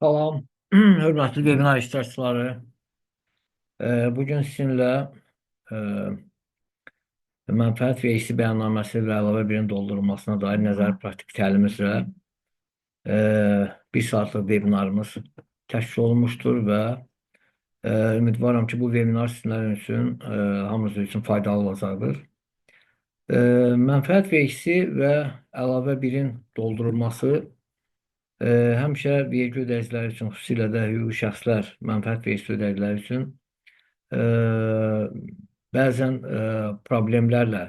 Salam, hörmətli webinar iştirakçıları. Bugün sizinlə e, mənfəət vergisi bəyannaməsi və əlavə birin doldurulmasına dair nəzəri praktik təlim üzrə e, bir saatlıq webinarımız təşkil olunmuşdur və ümidvaram ki, bu webinar sizlərin üçün, hamınız üçün faydalı olacaqdır. Mənfəət vergisi və əlavə birin doldurulması həmişə vergi ödəyiciləri üçün, xüsusilə də hüquqi şəxslər mənfəət vergisi ödəyiciləri üçün bəzən problemlərlə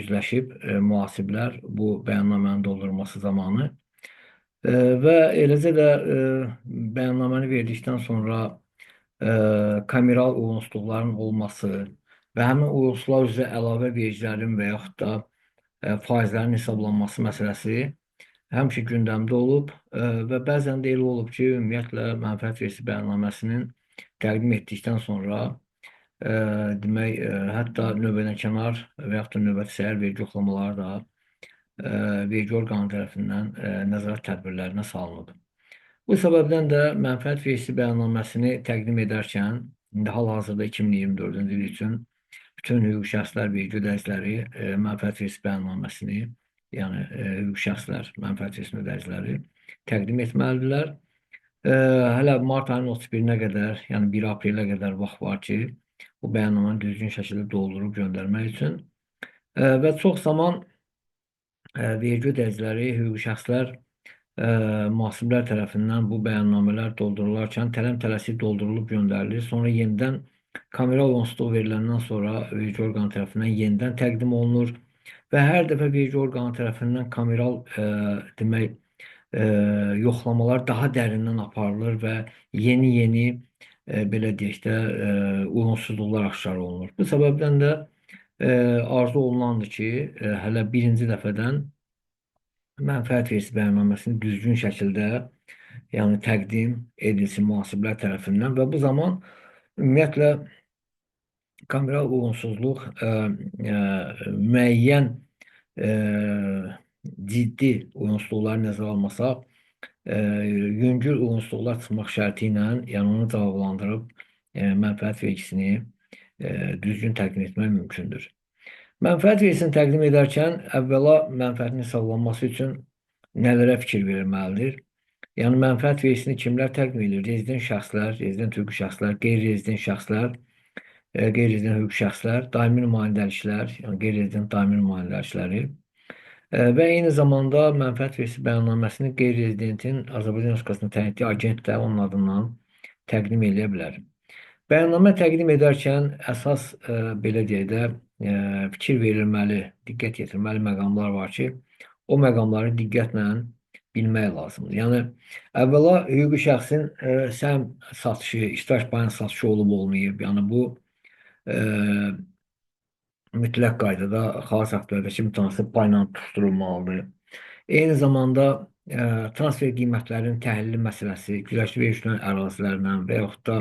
üzləşib mühasiblər bu bəyannamənin doldurulması zamanı və eləcə də bəyannaməni verdikdən sonra kameral uyğunsuzluqların olması və həmin uyğunsuzluqlar üzrə əlavə vergilərin və yaxud da faizlərin hesablanması məsələsi həmişə gündəmdə olub və bəzən də elə olub ki, ümumiyyətlə mənfəət vergisi bəyannaməsinin təqdim etdikdən sonra demək, hətta növbədənkənar və yaxud da növbəti səhər vergi yoxlamaları da vergi orqanı tərəfindən nəzarət tədbirlərinə salınıb. Bu səbəbdən də mənfəət vergisi bəyannaməsini təqdim edərkən, indi hal-hazırda 2024-cü il üçün bütün hüquqi şəxslər vergi ödəyiciləri mənfəət vergisi bəyannaməsini, yəni hüquqi şəxslər mənfəət vergisi ödəyiciləri təqdim etməlidirlər. Hələ mart ayının 31-nə qədər, yəni 1 aprelə qədər vaxt var ki, bu bəyannaməni düzgün şəkildə doldurub göndərmək üçün və çox zaman vergi ödəyiciləri, hüquqi şəxslər mühasiblər tərəfindən bu bəyannamələr doldurularkən tələm-tələsik doldurulub göndərilir. Sonra yenidən kameral uyğunsuzluq veriləndən sonra vergi orqanı tərəfindən yenidən təqdim olunur və hər dəfə vergi orqanı tərəfindən kameral demək, yoxlamalar daha dərindən aparılır və yeni belə deyək də uyğunsuzluqlar aşkar olunur. Bu səbəbdən də arzu olunandır ki, hələ birinci dəfədən mənfəət vergisi bəyannaməsini düzgün şəkildə, yəni təqdim edilsin mühasiblər tərəfindən və bu zaman ümumiyyətlə kameral uyğunsuzluq müəyyən ciddi uyğunsuzluqları nəzərə almasaq, yüngül uyğunsuzluqlar çıxmaq şərti ilə, yəni onu cavablandırıb mənfəət vergisini düzgün təqdim etmək mümkündür. Mənfəət vergisini təqdim edərkən əvvəla mənfəətin hesablanması üçün nələrə fikir verilməlidir? Yəni mənfəət vergisini kimlər təqdim edir? Rezident şəxslər, rezident hüquqi şəxslər, qeyri-rezident şəxslər, qeyri-rezident hüquqi şəxslər, daimi nümayəndəliklər, yəni qeyri-rezident daimi nümayəndəlikləri və eyni zamanda mənfəət vergisi bəyannaməsini qeyri-rezidentin Azərbaycan Respublikasında təyin etdiyi agent də onun adından təqdim edə bilər. Bəyannamə təqdim edərkən əsas belə deyək də fikir verilməli, diqqət yetirməli məqamlar var ki, o məqamları diqqətlə bilmək lazımdır. Yəni əvvəla hüquqi şəxsin səhm satışı, iştirak payının satışı olub olmayıb. Yəni bu mütləq qaydada xaric aktlardakı mütənasib payla tutuşdurulmalıdır. Eyni zamanda transfer qiymətlərinin təhlili məsələsi, güzəştli vergi ərazilərlə və yaxud da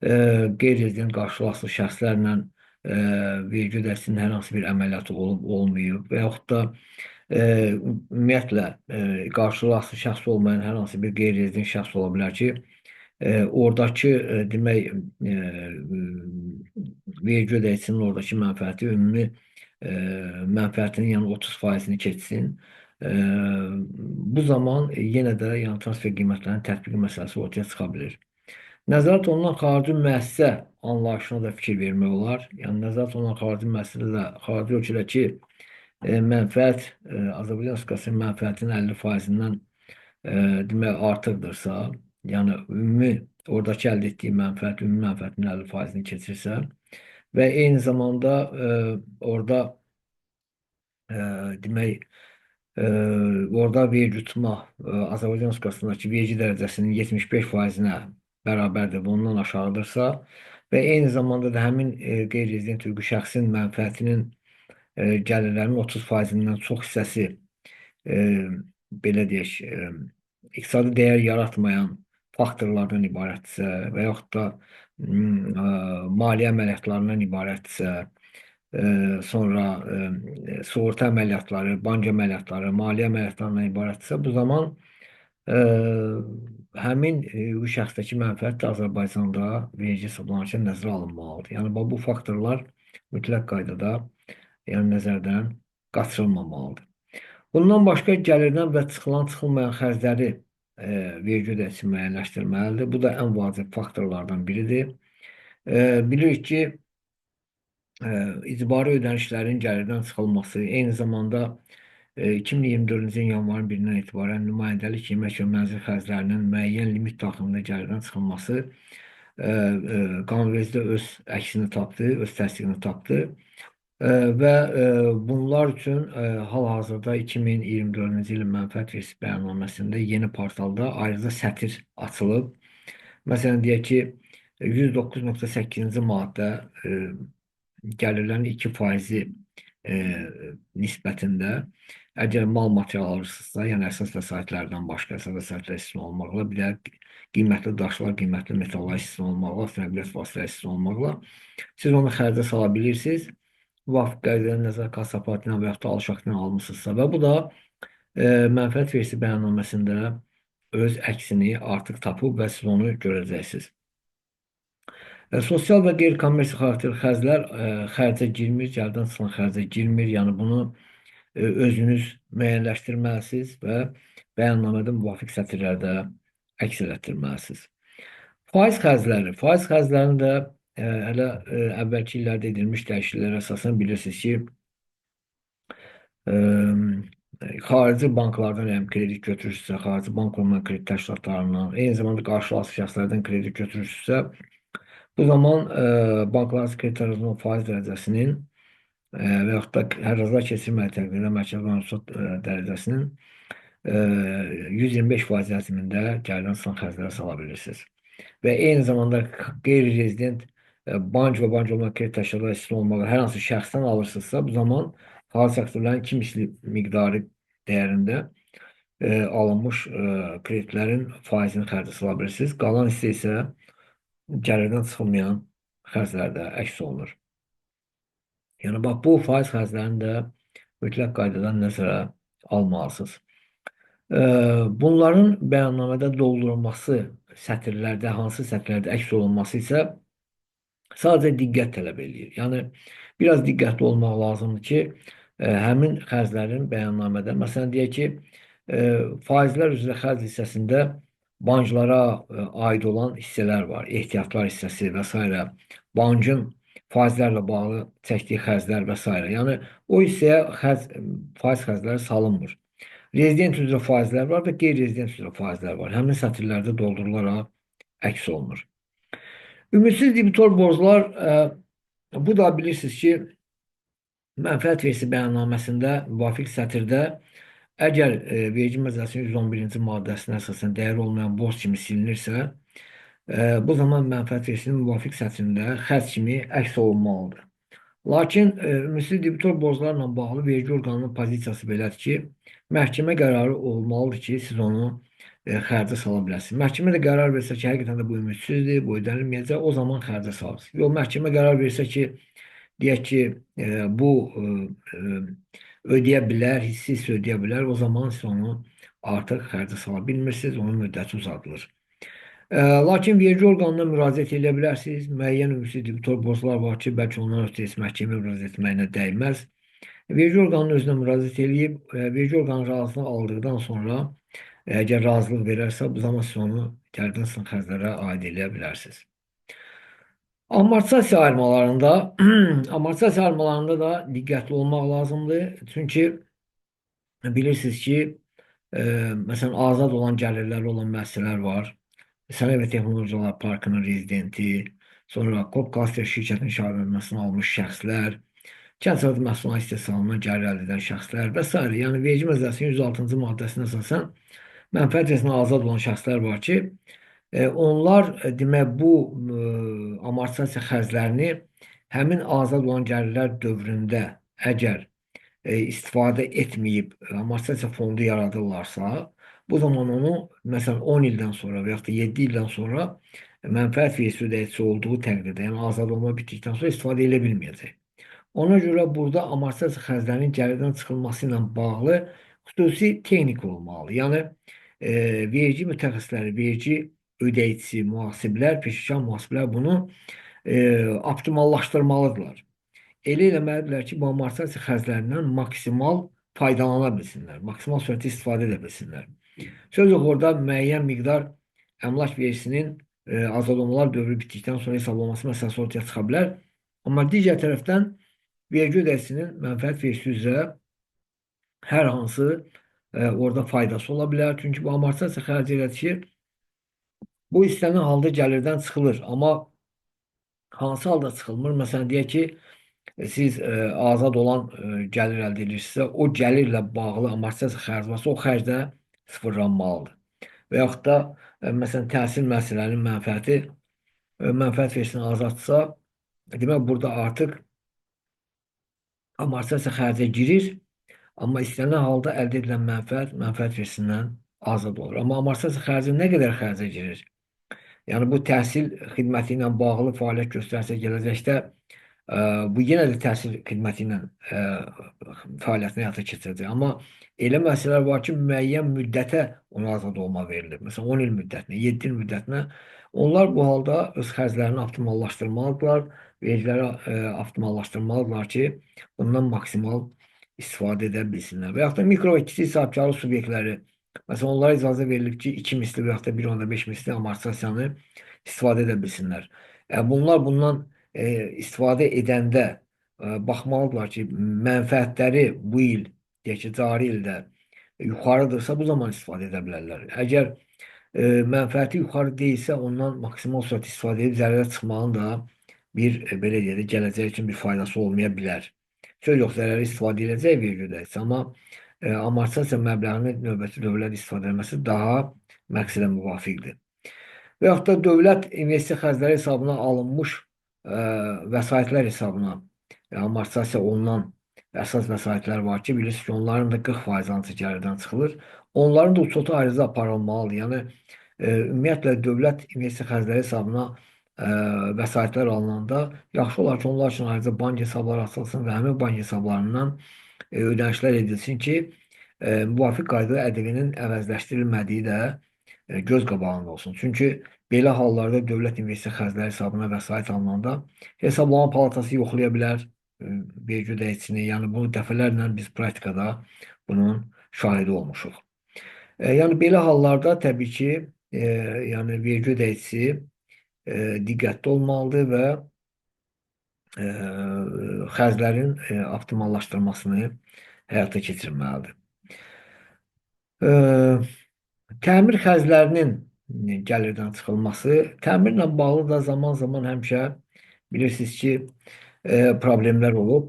qeyri-rezident qarşılaşlı şəxslərlə vergi ödəyicisinin hər hansı bir əməliyyatı olub olmayıb və yaxud da ümumiyyətlə qarşılaşlı şəxs olmayan hər hansı bir qeyri-rezident şəxs ola bilər ki, oradakı demək vergi ödəyicisinin oradakı mənfəəti ümumi mənfəətinin yəni 30%-ni keçsin. Bu zaman yenə də yəni transfer qiymətlərinin tətbiqi məsələsi ortaya çıxa bilir. Nəzarət olunan xarici müəssisə anlayışına da fikir vermək olar. Yəni nəzarət olunan xarici müəssisədə də xarici ölkədəki mənfəət Azərbaycan Respublikasının mənfəətinin 50%-dən demək artıqdırsa, yəni ümumi oradakı əldə etdiyi mənfəət ümumi mənfəətinin 50%-ni keçirsə və eyni zamanda orada demək orada vergi tutma Azərbaycan Respublikasındakı vergi dərəcəsinin 75%-nə bərabərdir və ondan aşağıdırsa və eyni zamanda da həmin qeyri-rezident hüquqi şəxsin mənfəətinin gəlirlərinin 30%-dən çox hissəsi belə deyək, iqtisadi dəyər yaratmayan faktorlardan ibarətdirsə və yaxud da maliyyə əməliyyatlarından ibarətdirsə, sonra sığorta əməliyyatları, bank əməliyyatları, maliyyə əməliyyatlarından ibarətdirsə, bu zaman e, həmin bu şəxsdəki mənfəət də Azərbaycanda verici hesablanarkən nəzərə alınmalıdır. Yəni bu faktorlar mütləq qaydada yəni nəzərdən qaçırılmamalıdır. Bundan başqa gəlirdən və çıxılmayan xərcləri vergi ödəyicisi müəyyənləşdirməlidir. Bu da ən vacib faktorlardan biridir. Bilirik ki, icbari ödənişlərin gəlirdən çıxılması, eyni zamanda 2024-cü ilin yanvarın 1-dən etibarən nümayəndəlik, yemək və mənzil xərclərinin müəyyən limit daxilində gəlirdən çıxılması qanunvericidə öz əksini tapdı, öz təsdiqini tapdı. Və bunlar üçün hal-hazırda 2024-cü ilin mənfəət vergisi bəyannaməsində yeni portalda ayrıca sətir açılıb. Məsələn, deyək ki, 109.8-ci maddə gəlirlərin 2% nisbətində əgər mal material alırsınızsa, yəni əsas vəsaitlərdən başqa əsas vəsaitlər istisna olmaqla, bir də qiymətli daşlar, qiymətli metallar istisna olmaqla, nəqliyyat vasitələri istisna olmaqla siz onu xərcə sala bilirsiniz. Müvafiq qaydaya nəzarət kassa aparatı ilə və yaxud da alış aktı ilə almısınızsa və bu da mənfəət vergisi bəyannaməsində öz əksini artıq tapıb və siz onu görəcəksiniz. Sosial və qeyri-kommersiya xarakterli xərclər xərcə girmir, gəlirdən çıxan xərcə girmir. Yəni bunu özünüz müəyyənləşdirməlisiniz və bəyannamədə müvafiq sətirlərdə əks etdirməlisiniz. Faiz xərclərinin də hələ əvvəlki illərdə edilmiş dəyişikliklərə əsasən bilirsiniz ki, xarici banklardan yəni kredit götürürsünüzsə, xarici bank olmayan kredit təşkilatlarından, eyni zamanda qarşılıqlı şəxslərdən kredit götürürsünüzsə, bu zaman banklararası kredit arzunun faiz dərəcəsinin və yaxud da hər azlar keçirməyə təqdirdə mərkəzi məhsulat dərəcəsinin 125% həcmində gəlirdən çıxan xərclərə sala bilirsiniz. Və eyni zamanda qeyri-rezident bank və bank olmayan kredit təşkilatları istisna olmalı hər hansı şəxsdən alırsınızsa, bu zaman xarici aktörlərin 2 misli miqdarı dəyərində alınmış kreditlərin faizini xərcə sala bilirsiniz. Qalan hissə isə gəlirdən çıxılmayan xərclərdə əks olunur. Yəni, bax, bu faiz xərclərini də mütləq qaydadan nəzərə almalısınız. Bunların bəyannamədə doldurulması sətirlərdə, hansı sətirlərdə əks olunması isə sadəcə diqqət tələb edir. Yəni, biraz diqqətli olmaq lazımdır ki, həmin xərclərin bəyannamədə, məsələn, deyək ki, faizlər üzrə xərc hissəsində banklara aid olan hissələr var, ehtiyatlar hissəsi və s. Bankın faizlərlə bağlı çəkdiyi xərclər və s. Yəni, o hissəyə faiz xərcləri salınmır. Rezident üzrə faizlər var və qeyri-rezident üzrə faizlər var. Həmin sətirlərdə doldurularaq əks olunur. Ümidsiz debitor borclar, bu da bilirsiniz ki, mənfəət vergisi bəyannaməsində müvafiq sətirdə əgər vergi məcəlləsinin 111-ci maddəsinə əsasən dəyəri olmayan borc kimi silinirsə, bu zaman mənfəət vergisinin müvafiq sətrində xərc kimi əks olunmalıdır. Lakin ümidsiz debitor borclarla bağlı vergi orqanının pozisiyası belədir ki, məhkəmə qərarı olmalıdır ki, siz onu xərcə sala biləsiniz. Məhkəmə də qərar versə ki, həqiqətən də bu ümidsizdir, bu ödənilməyəcək, o zaman xərcə salırsınız. Yox, məhkəmə qərar versə ki, deyək ki, bu ödəyə bilər, hissi ödəyə bilər, o zaman siz onu artıq xərcə sala bilmirsiniz, onun müddəti uzadılır. Lakin vergi orqanına müraciət edə bilərsiniz. Müəyyən ümidsiz debitor borclar var ki, bəlkə ondan ötürü məhkəməyə müraciət etməyinə dəyməz. Vergi orqanının özünə müraciət edib, vergi orqanı razılıq aldıqdan sonra əgər razılıq verərsə, bu zaman siz onu gəlirdən çıxan xərclərə aid edə bilərsiniz. Amortisasiya ayırmalarında, amortisasiya ayırmalarında da diqqətli olmaq lazımdır. Çünki bilirsiniz ki, məsələn, azad olan gəlirləri olan müəssisələr var. Sənaye və Texnologiyalar Parkının rezidenti, sonra KOP Klaster şirkətinin şəhərlənməsini almış şəxslər, kənd sərvəti məhsullarının istehsalından gəlir əldə edən şəxslər və s. Yəni, vergi məcəlləsinin 106-cı maddəsinə əsasən mənfəət vergisindən azad olan şəxslər var ki, onlar demək bu amortisasiya xərclərini həmin azad olan gəlirlər dövründə əgər istifadə etməyib amortisasiya fondu yaradırlarsa, bu zaman onu məsələn 10 ildən sonra və yaxud da 7 ildən sonra mənfəət vergisi ödəyicisi olduğu təqdirdə, yəni azad olma bitdikdən sonra istifadə edə bilməyəcək. Ona görə burada amortisasiya xərclərinin gəlirdən çıxılması ilə bağlı xüsusi texnika olmalı. Yəni, Verici mütəxəssisləri, verici ödəyicisi, mühasiblər, peşəkar mühasiblər bunu optimallaşdırmalıdırlar. Elə eləməlidirlər ki, bu amortisasiya xərclərindən maksimal faydalana bilsinlər, maksimal sürətdə istifadə edə bilsinlər. Söz yox, orada müəyyən miqdar əmlak vergisinin azad olmalar dövrü bitdikdən sonra hesablaması məsələsi ortaya çıxa bilər. Amma digər tərəfdən vergi ödəyicisinin mənfəət vergisi üzrə hər hansı orada faydası ola bilər. Çünki bu amortisasiya xərci elədir ki, bu istənilən halda gəlirdən çıxılır. Amma hansı halda çıxılmır? Məsələn, deyək ki, siz azad olan gəlir əldə edirsinizsə, o gəlirlə bağlı amortisasiya xərci varsa, o xərc də sıfırlanmalıdır. Və yaxud da məsələn, təhsil müəssisələrinin mənfəət vergisini azaltsa, demək burada artıq amortisasiya xərcə girir, amma istənilən halda əldə edilən mənfəət vergisindən azad olur. Amma amortisasiya xərci nə qədər xərcə girir? Yəni bu təhsil xidməti ilə bağlı fəaliyyət göstərsə gələcəkdə bu yenə də təhsil xidməti ilə fəaliyyətini həyata keçirəcək. Amma elə məsələlər var ki, müəyyən müddətə ona azad olma verilir. Məsələn, 10 il müddətinə, 7 il müddətinə. Onlar bu halda öz xərclərini optimallaşdırmalıdırlar, vergiləri optimallaşdırmalıdırlar ki, bundan maksimal istifadə edə bilsinlər. Və yaxud da mikro və kiçik sahibkarlıq subyektləri, məsələn, onlara icazə verilib ki, 2 misli və yaxud da 1,5 misli amortisasiyanı istifadə edə bilsinlər. Bunlar bundan istifadə edəndə baxmalıdırlar ki, mənfəətləri bu il, deyək ki, cari ildə yuxarıdırsa, bu zaman istifadə edə bilərlər. Əgər mənfəəti yuxarı deyilsə, ondan maksimal sürət istifadə edib zərərə çıxmağın da bir, belə deyək, gələcək üçün bir faydası olmaya bilər. Söz yox, zərəri istifadə edəcək vergi ödəyicisi, amma amortisasiya məbləğini növbəti dövrlərdə istifadə edilməsi daha məqsədə müvafiqdir. Və yaxud da dövlət investisiya xərcləri hesabına alınmış vəsaitlər hesabına amortisasiya olunan əsas vəsaitlər var ki, bilirsiniz ki, onların da 40% ancaq gəlirdən çıxılır. Onların da uçotu ayrıca aparılmalıdır. Yəni, ümumiyyətlə, dövlət investisiya xərcləri hesabına vəsaitlər alınanda yaxşı olar ki, onlar üçün ayrıca bank hesabları açılsın və həmin bank hesablarından ödənişlər edilsin ki, müvafiq qaydada ƏDV-nin əvəzləşdirilmədiyi də göz qabağında olsun. Çünki belə hallarda dövlət investisiya xərcləri hesabına vəsait alınanda hesablama palatası yoxlaya bilər vergi ödəyicisini. Yəni, bunu dəfələrlə biz praktikada bunun şahidi olmuşuq. Yəni, belə hallarda təbii ki, yəni, vergi ödəyicisi diqqətli olmalıdır və xərclərin optimallaşdırmasını həyata keçirməlidir. Təmir xərclərinin gəlirdən çıxılması, təmirlə bağlı da zaman-zaman həmişə bilirsiniz ki, problemlər olub.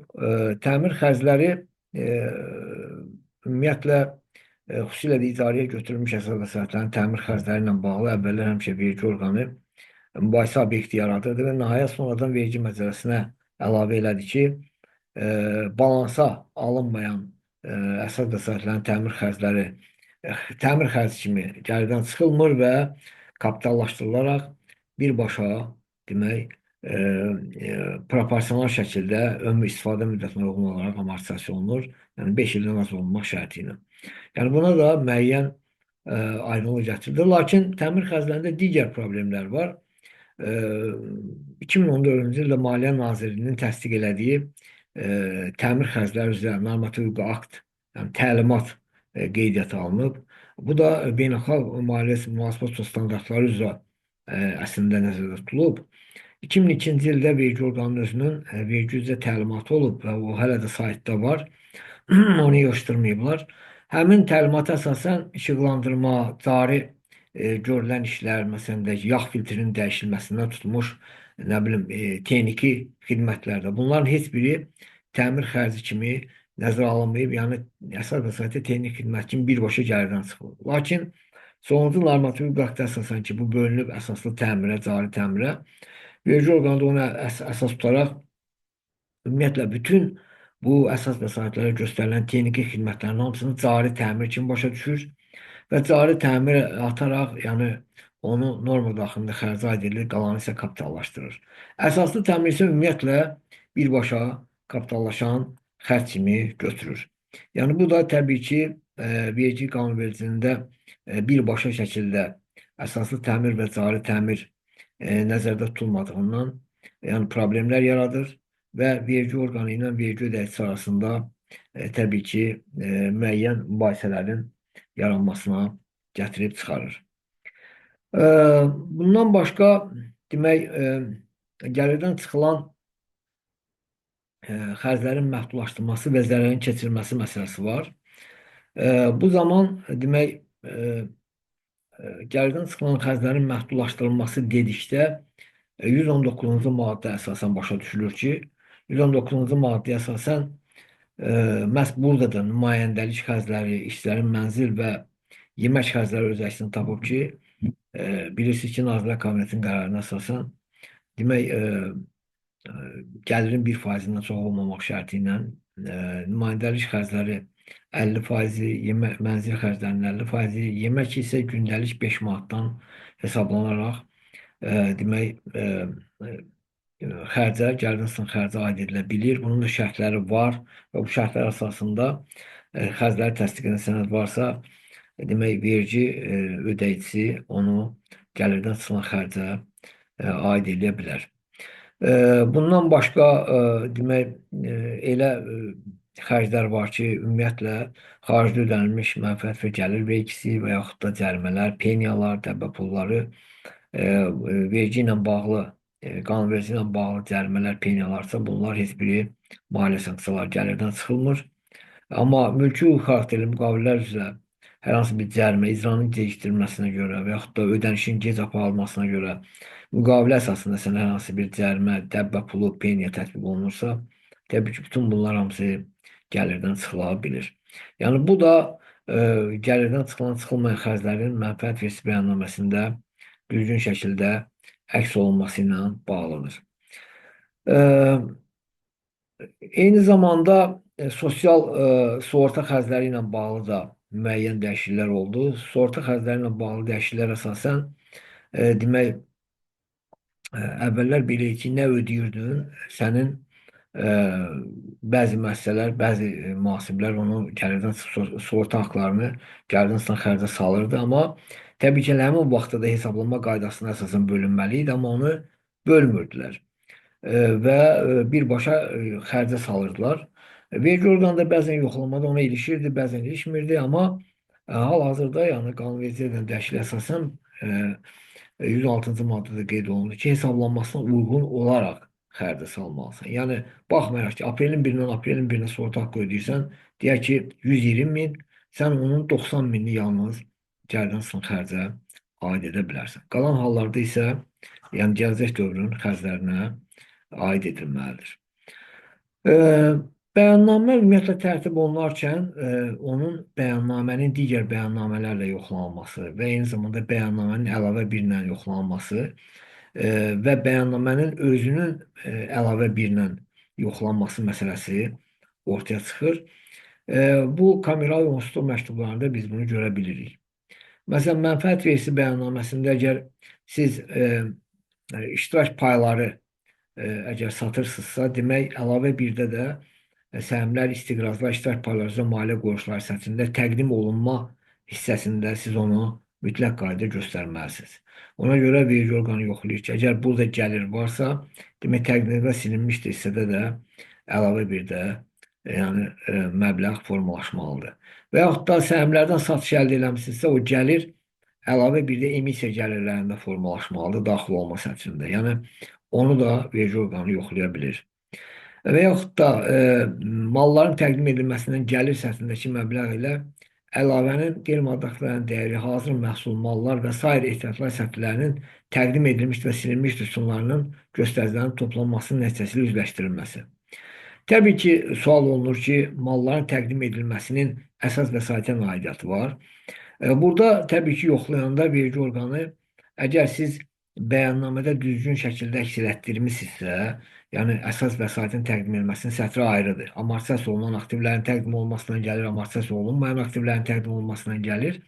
Təmir xərcləri ümumiyyətlə, xüsusilə də idarəyə götürülmüş əsas vəsaitlərin təmir xərcləri ilə bağlı əvvəllər həmişə vergi orqanı mübahisə obyekti yaradırdı və nəhayət sonradan vergi məcəlləsinə əlavə elədi ki, balansa alınmayan əsas vəsaitlərin təmir xərci kimi gəlirdən çıxılmır və kapitallaşdırılaraq birbaşa demək proporsional şəkildə ömrü istifadə müddətinə uyğun olaraq amortisasiya olunur. Yəni 5 ildən az olmaq şərti ilə. Yəni buna da müəyyən aydınlıq gətirilir. Lakin təmir xərclərində digər problemlər var. 2014-cü ildə Maliyyə Nazirliyinin təsdiq elədiyi təmir xərcləri üzrə normativ hüquqi akt, yəni təlimat qeydiyyata alınıb. Bu da beynəlxalq maliyyə mühasibə standartları üzrə əslində nəzərdə tutulub. 2002-ci ildə vergi orqanının özünün vergi üzrə təlimatı olub və o hələ də saytda var. Onu yığışdırmayıblar. Həmin təlimata əsasən işıqlandırma, cari görülən işlər, məsələn də yağ filtrinin dəyişilməsindən tutmuş, nə bilim, texniki xidmətlərdə. Bunların heç biri təmir xərci kimi nəzərə alınmayıb, yəni əsas vəsaitə texniki xidmət kimi birbaşa gəlirdən çıxılır. Lakin sonuncu normativ hüquqi aktə əsasən ki, bu bölünüb əsaslı təmirə, cari təmirə, vergi orqanı da ona əsas tutaraq ümumiyyətlə bütün bu əsas vəsaitlərə göstərilən texniki xidmətlərin hamısını cari təmir kimi başa düşür və cari təmir ataraq, yəni onu norma daxilində xərci aid edilir, qalanı isə kapitallaşdırır. Əsaslı təmir isə ümumiyyətlə birbaşa kapitallaşan xərc kimi götürür. Yəni bu da təbii ki, vergi qanunvericiliyində birbaşa şəkildə əsaslı təmir və cari təmir nəzərdə tutulmadığından, yəni problemlər yaradır və vergi orqanı ilə vergi ödəyicisi arasında təbii ki, müəyyən mübahisələrin yaranmasına gətirib çıxarır. E, Bundan başqa demək, gəlirdən çıxılan xərclərin məhdudlaşdırılması və zərərin keçirilməsi məsələsi var. Bu zaman demək, gəlirdən çıxılan xərclərin məhdudlaşdırılması dedikdə 119-cu maddə əsasən başa düşülür ki, 119-cu maddəyə əsasən məhz burada da nümayəndəlik xərcləri, işçilərin mənzil və yemək xərcləri öz əksini tapıb ki, bilirsiniz ki, Nazirlər Kabinetinin qərarına əsasən demək, gəlirin 1%-dən çox olmamaq şərti ilə nümayəndəlik xərcləri 50%, mənzil xərclərinin 50%, yemək isə gündəlik 5 manatdan hesablanaraq demək, xərcə, gəlirdən çıxan xərcə aid edilə bilir. Bunun da şərtləri var və bu şərtlər əsasında xərcləri təsdiq edən sənəd varsa, demək, vergi ödəyicisi onu gəlirdən çıxan xərcə aid edə bilər. Bundan başqa demək, elə xərclər var ki, ümumiyyətlə xaricdə ödənilmiş mənfəət və gəlir vergisi və yaxud da cərimələr, peniyalar, dəbbə pulları, vergi ilə bağlı, qanunverici ilə bağlı cərimələr, peniyalarsa bunlar heç biri maliyyə sanksiyaları gəlirdən çıxılmır. Amma mülki xarakterli müqavilələr üzrə hər hansı bir cərimə icranın gecikdirilməsinə görə və yaxud da ödənişin gec aparılmasına görə müqavilə əsasında sənə hər hansı bir cərimə, dəbbə pulu, peniya tətbiq olunursa, təbii ki, bütün bunlar hamısı gəlirdən çıxıla bilir. Yəni, bu da gəlirdən çıxılan, çıxılmayan xərclərin mənfəət vergisi bəyannaməsində düzgün şəkildə əks olunması ilə bağlıdır. Eyni zamanda sosial sığorta xərcləri ilə bağlı da müəyyən dəyişikliklər oldu. Sığorta xərcləri ilə bağlı dəyişikliklər əsasən demək, əvvəllər belə ki, nə ödəyirdin, sənin bəzi müəssisələr, bəzi mühasiblər onu gəlirdən sığorta haqlarını gəlirdən çıxan xərcə salırdı, amma təbii ki, həmin vaxtda da hesablama qaydasına əsasən bölünməli idi, amma onu bölmürdülər və birbaşa xərcə salırdılar. Vergi orqanı da bəzən yoxlamada ona ilişirdi, bəzən ilişmirdi, amma hal-hazırda, yəni qanunvericiliyə dəyişikliyə əsasən 106-cı maddədə qeyd olunur ki, hesablanmasına uyğun olaraq xərcə salmalısan. Yəni, baxmayaraq ki, aprelin 1-dən aprelin 1-nə sığorta haqqı ödəyirsən, deyək ki, 120 min, sən onun 90 minini yalnız gəlirdən çıxan xərcə aid edə bilərsən. Qalan hallarda isə, yəni gələcək dövrün xərclərinə aid edilməlidir. Bəyannamə ümumiyyətlə tərtib olunarkən onun bəyannamənin digər bəyannamələrlə yoxlanılması və eyni zamanda bəyannamənin əlavə birlə yoxlanılması və bəyannamənin özünün əlavə birlə yoxlanması məsələsi ortaya çıxır. Bu, kameral onsuz məktublarında biz bunu görə bilirik. Məsələn, mənfəət vergisi bəyannaməsində əgər siz iştirak payları əgər satırsınızsa, demək, əlavə birdə də səhmlər, istiqrazlar, iştirak payları üzrə maliyyə qoyuluşları hissəsində təqdim olunma hissəsində siz onu mütləq qaydada göstərməlisiniz. Ona görə vergi orqanı yoxlayır ki, əgər burada gəlir varsa, demək, təqdimdə silinmişdir hissədə də əlavə birdə yəni, məbləğ formalaşmalıdır. Və yaxud da səhmlərdən satış əldə eləmişsinizsə, o gəlir əlavə birdə emissiya gəlirlərində formalaşmalıdır daxil olma səthində. Yəni, onu da vergi orqanı yoxlaya bilir. Və yaxud da malların təqdim edilməsindən gəlir səthindəki məbləğ ilə əlavənin qeyri-maddi dəyəri, hazır məhsul, mallar və sair ehtiyatlar səthlərinin təqdim edilmiş və silinmiş rüsumlarının göstəricilərinin toplanmasının nəticəsilə üzləşdirilməsi. Təbii ki, sual olunur ki, malların təqdim edilməsinin əsas vəsaitən aidiyyatı var. Burada təbii ki, yoxlayanda vergi orqanı, əgər siz bəyannamədə düzgün şəkildə əks etdirmisinizsə, yəni əsas vəsaitin təqdim edilməsinin sətri ayrıdır. Amortisasiya olunan aktivlərin təqdim olunmasından gəlir, amortisasiya olunmayan aktivlərin təqdim olunmasından gəlir.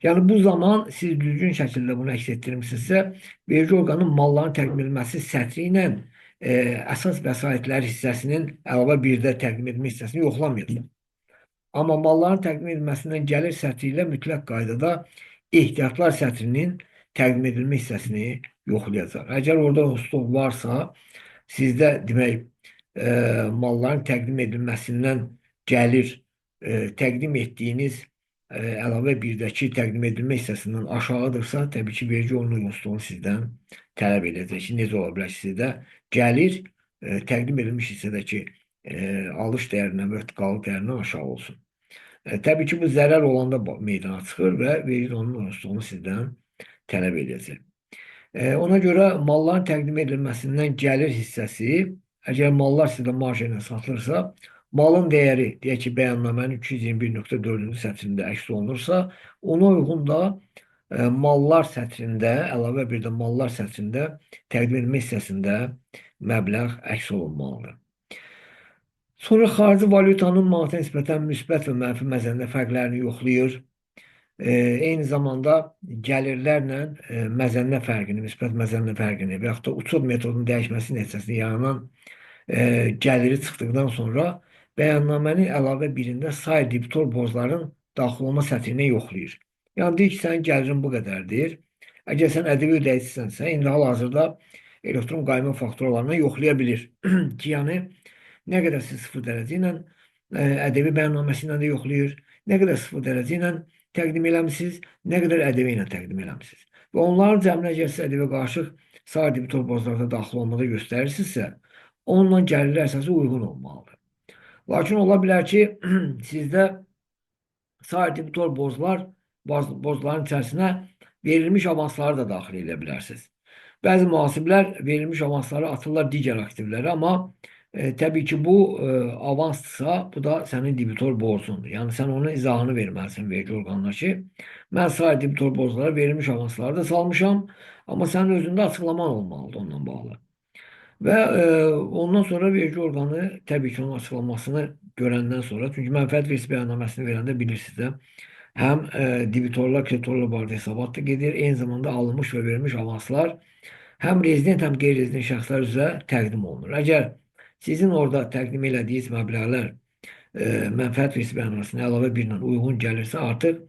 Yəni, bu zaman siz düzgün şəkildə bunu əks etdirmisinizsə, vergi orqanı malların təqdim edilməsi sətri ilə əsas vəsaitlər hissəsinin əlavə birdə təqdim edilmə hissəsini yoxlamayacaq. Amma malların təqdim edilməsindən gəlir sətri ilə mütləq qaydada ehtiyatlar sətrinin təqdim edilmə hissəsini yoxlayacaq. Əgər orada stok varsa, sizdə demək malların təqdim edilməsindən gəlir təqdim etdiyiniz əlavə birdəki təqdim edilmə hissəsindən aşağıdırsa, təbii ki, vergi onun stolu sizdən tələb edəcək ki, necə ola bilər ki, sizdə gəlir təqdim edilmiş hissədəki alış dəyərindən və qalıq dəyərindən aşağı olsun. Təbii ki, bu zərər olanda meydana çıxır və vergi onun stolunu sizdən tələb edəcək. Ona görə malların təqdim edilməsindən gəlir hissəsi, əgər mallar sizdə marja ilə satılırsa, malın dəyəri, deyək ki, bəyannamənin 221.4-cü sətrində əks olunursa, ona uyğun da mallar sətrində, əlavə bir də mallar sətrində təqdim edilmə hissəsində məbləğ əks olunmalıdır. Sonra xarici valyutanın manata nisbətən müsbət və mənfi məzəndə fərqlərini yoxlayır. Eyni zamanda gəlirlərlə məzənnə fərqini, müsbət məzənnə fərqini və yaxud da uçot metodunun dəyişməsi nəticəsində yaranan gəliri çıxdıqdan sonra bəyannamənin əlavə birində sayı debitor borcların daxil olma səthinə yoxlayır. Yəni deyir ki, sənin gəlirin bu qədərdir. Əgər sən ƏDV ödəyicisənsə, indi hal-hazırda elektron qayma fakturalarından yoxlaya bilir ki, yəni nə qədər siz 0 dərəcə ilə ƏDV bəyannaməsi ilə də yoxlayır, nə qədər 0 dərəcə ilə təqdim eləmişsiniz, nə qədər ƏDV ilə təqdim eləmişsiniz. Və onların cəminə gəlsə ƏDV qarşıq sayı debitor borclarda daxil olmada göstərirsinizsə, onunla gəlirlər əsası uyğun olmalıdır. Lakin ola bilər ki, sizdə sayı debitor borcların içərisinə verilmiş avansları da daxil edə bilərsiniz. Bəzi mühasiblər verilmiş avansları atırlar digər aktivlərə, amma təbii ki, bu avansdırsa, bu da sənin debitor borcundur. Yəni, sən onun izahını verməlisin vergi orqanına ki, mən sayı debitor borclara verilmiş avansları da salmışam, amma sənin özündə açıqlaman olmalıdır onunla bağlı. Və ondan sonra vergi orqanı təbii ki, onun açıqlamasını görəndən sonra, çünki mənfəət vergisi bəyannaməsini verəndə bilirsiniz də, həm debitorlar, kreditorlar barədə hesabat da gedir, eyni zamanda alınmış və verilmiş avanslar həm rezident, həm qeyri-rezident şəxslər üzrə təqdim olunur. Əgər sizin orada təqdim elədiyiniz məbləğlər mənfəət vergisi bəyannaməsinə əlavə birlə uyğun gəlirsə, artıq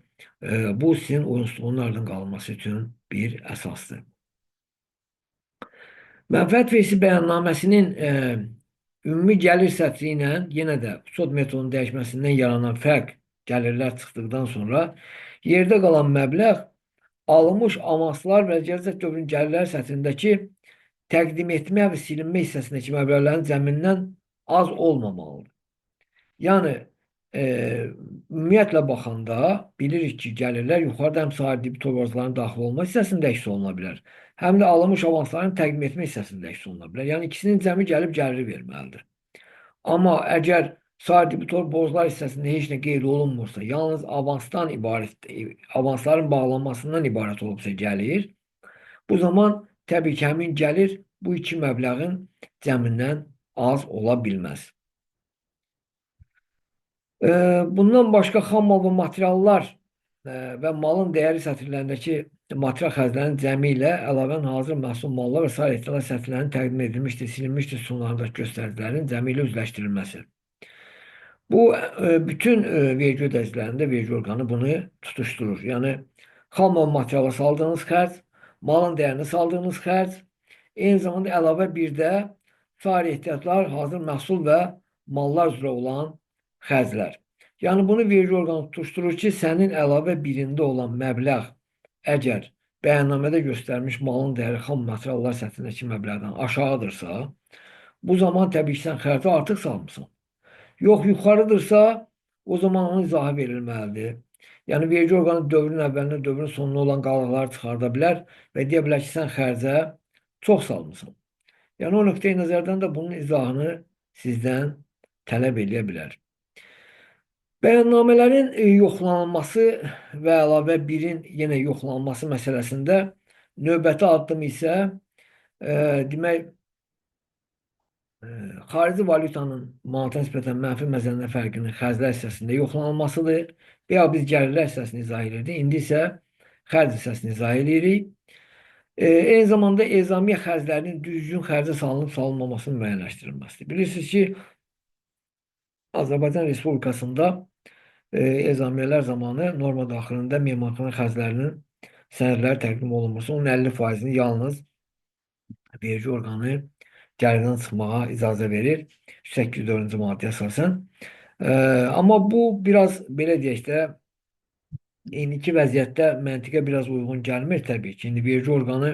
bu sizin oyunçuluğunun ardın qalınması üçün bir əsasdır. Mənfəət vergisi bəyannaməsinin ümumi gəlir sətri ilə yenə də uçot metodunun dəyişməsindən yaranan fərq gəlirlər çıxdıqdan sonra yerdə qalan məbləğ alınmış avanslar və gələcək dövrün gəlirlər sətrindəki təqdim etmə və silinmə hissəsindəki məbləğlərin cəmindən az olmamalıdır. Yəni, ümumiyyətlə baxanda bilirik ki, gəlirlər yuxarıda həm sayı debitor borclarının daxil olma hissəsində əks oluna bilər, həm də alınmış avansların təqdim etmə hissəsində əks oluna bilər. Yəni, ikisinin cəmi gəlib gəliri verməlidir. Amma əgər sayı debitor borclar hissəsində heç nə qeyd olunmursa, yalnız avansdan ibarət, avansların bağlanmasından ibarət olubsa gəlir, bu zaman təbii ki, həmin gəlir bu iki məbləğin cəmindən az ola bilməz. Bundan başqa xam mal və materiallar və malın dəyəri sətirlərindəki material xərclərinin cəmi ilə əlavən hazır məhsul mallar və sair ehtiyat sətirlərinin təqdim edilmişdir, silinmişdir sunumlarındakı göstəricilərin cəmi ilə üzləşdirilməsi. Bu, bütün vergi ödəyicilərində vergi orqanı bunu tutuşdurur. Yəni, xam mal materiala saldığınız xərc, malın dəyərini saldığınız xərc, eyni zamanda əlavə bir də sair ehtiyatlar, hazır məhsul və mallar üzrə olan xərclər. Yəni, bunu vergi orqanı tutuşdurur ki, sənin əlavə birində olan məbləğ əgər bəyannamədə göstərmiş malın dəyəri xam materiallar səthindəki məbləğdən aşağıdırsa, bu zaman təbii ki, sən xərci artıq salmışsan. Yox, yuxarıdırsa, o zaman onun izahı verilməlidir. Yəni, vergi orqanı dövrün əvvəlinə, dövrün sonuna olan qalıqları çıxarda bilər və deyə bilər ki, sən xərcə çox salmışsan. Yəni, o nöqteyi nəzərdən də bunun izahını sizdən tələb edə bilər. Bəyannamələrin yoxlanılması və əlavə birin yenə yoxlanılması məsələsində növbəti addım isə demək, xarici valyutanın manata nisbətən mənfi məzənnə fərqinin xərclər hissəsində yoxlanılmasıdır. Və ya biz gəlirlər hissəsini izah edirdik. İndi isə xərc hissəsini izah edirik. Eyni zamanda ezamiyə xərclərinin düzgün xərcə salınıb salınmamasının müəyyənləşdirilməsidir. Bilirsiniz ki, Azərbaycan Respublikasında Ezamiyyələr zamanı norma daxilində mehmanxana xərclərinin sənədləri təqdim olunması, onun 50%-ni yalnız vergi orqanı gəlirdən çıxmağa icazə verir. 804-cü maddəyə əsasən. Amma bu biraz belə deyək də indiki vəziyyətdə məntiqə biraz uyğun gəlmir təbii ki. İndi vergi orqanı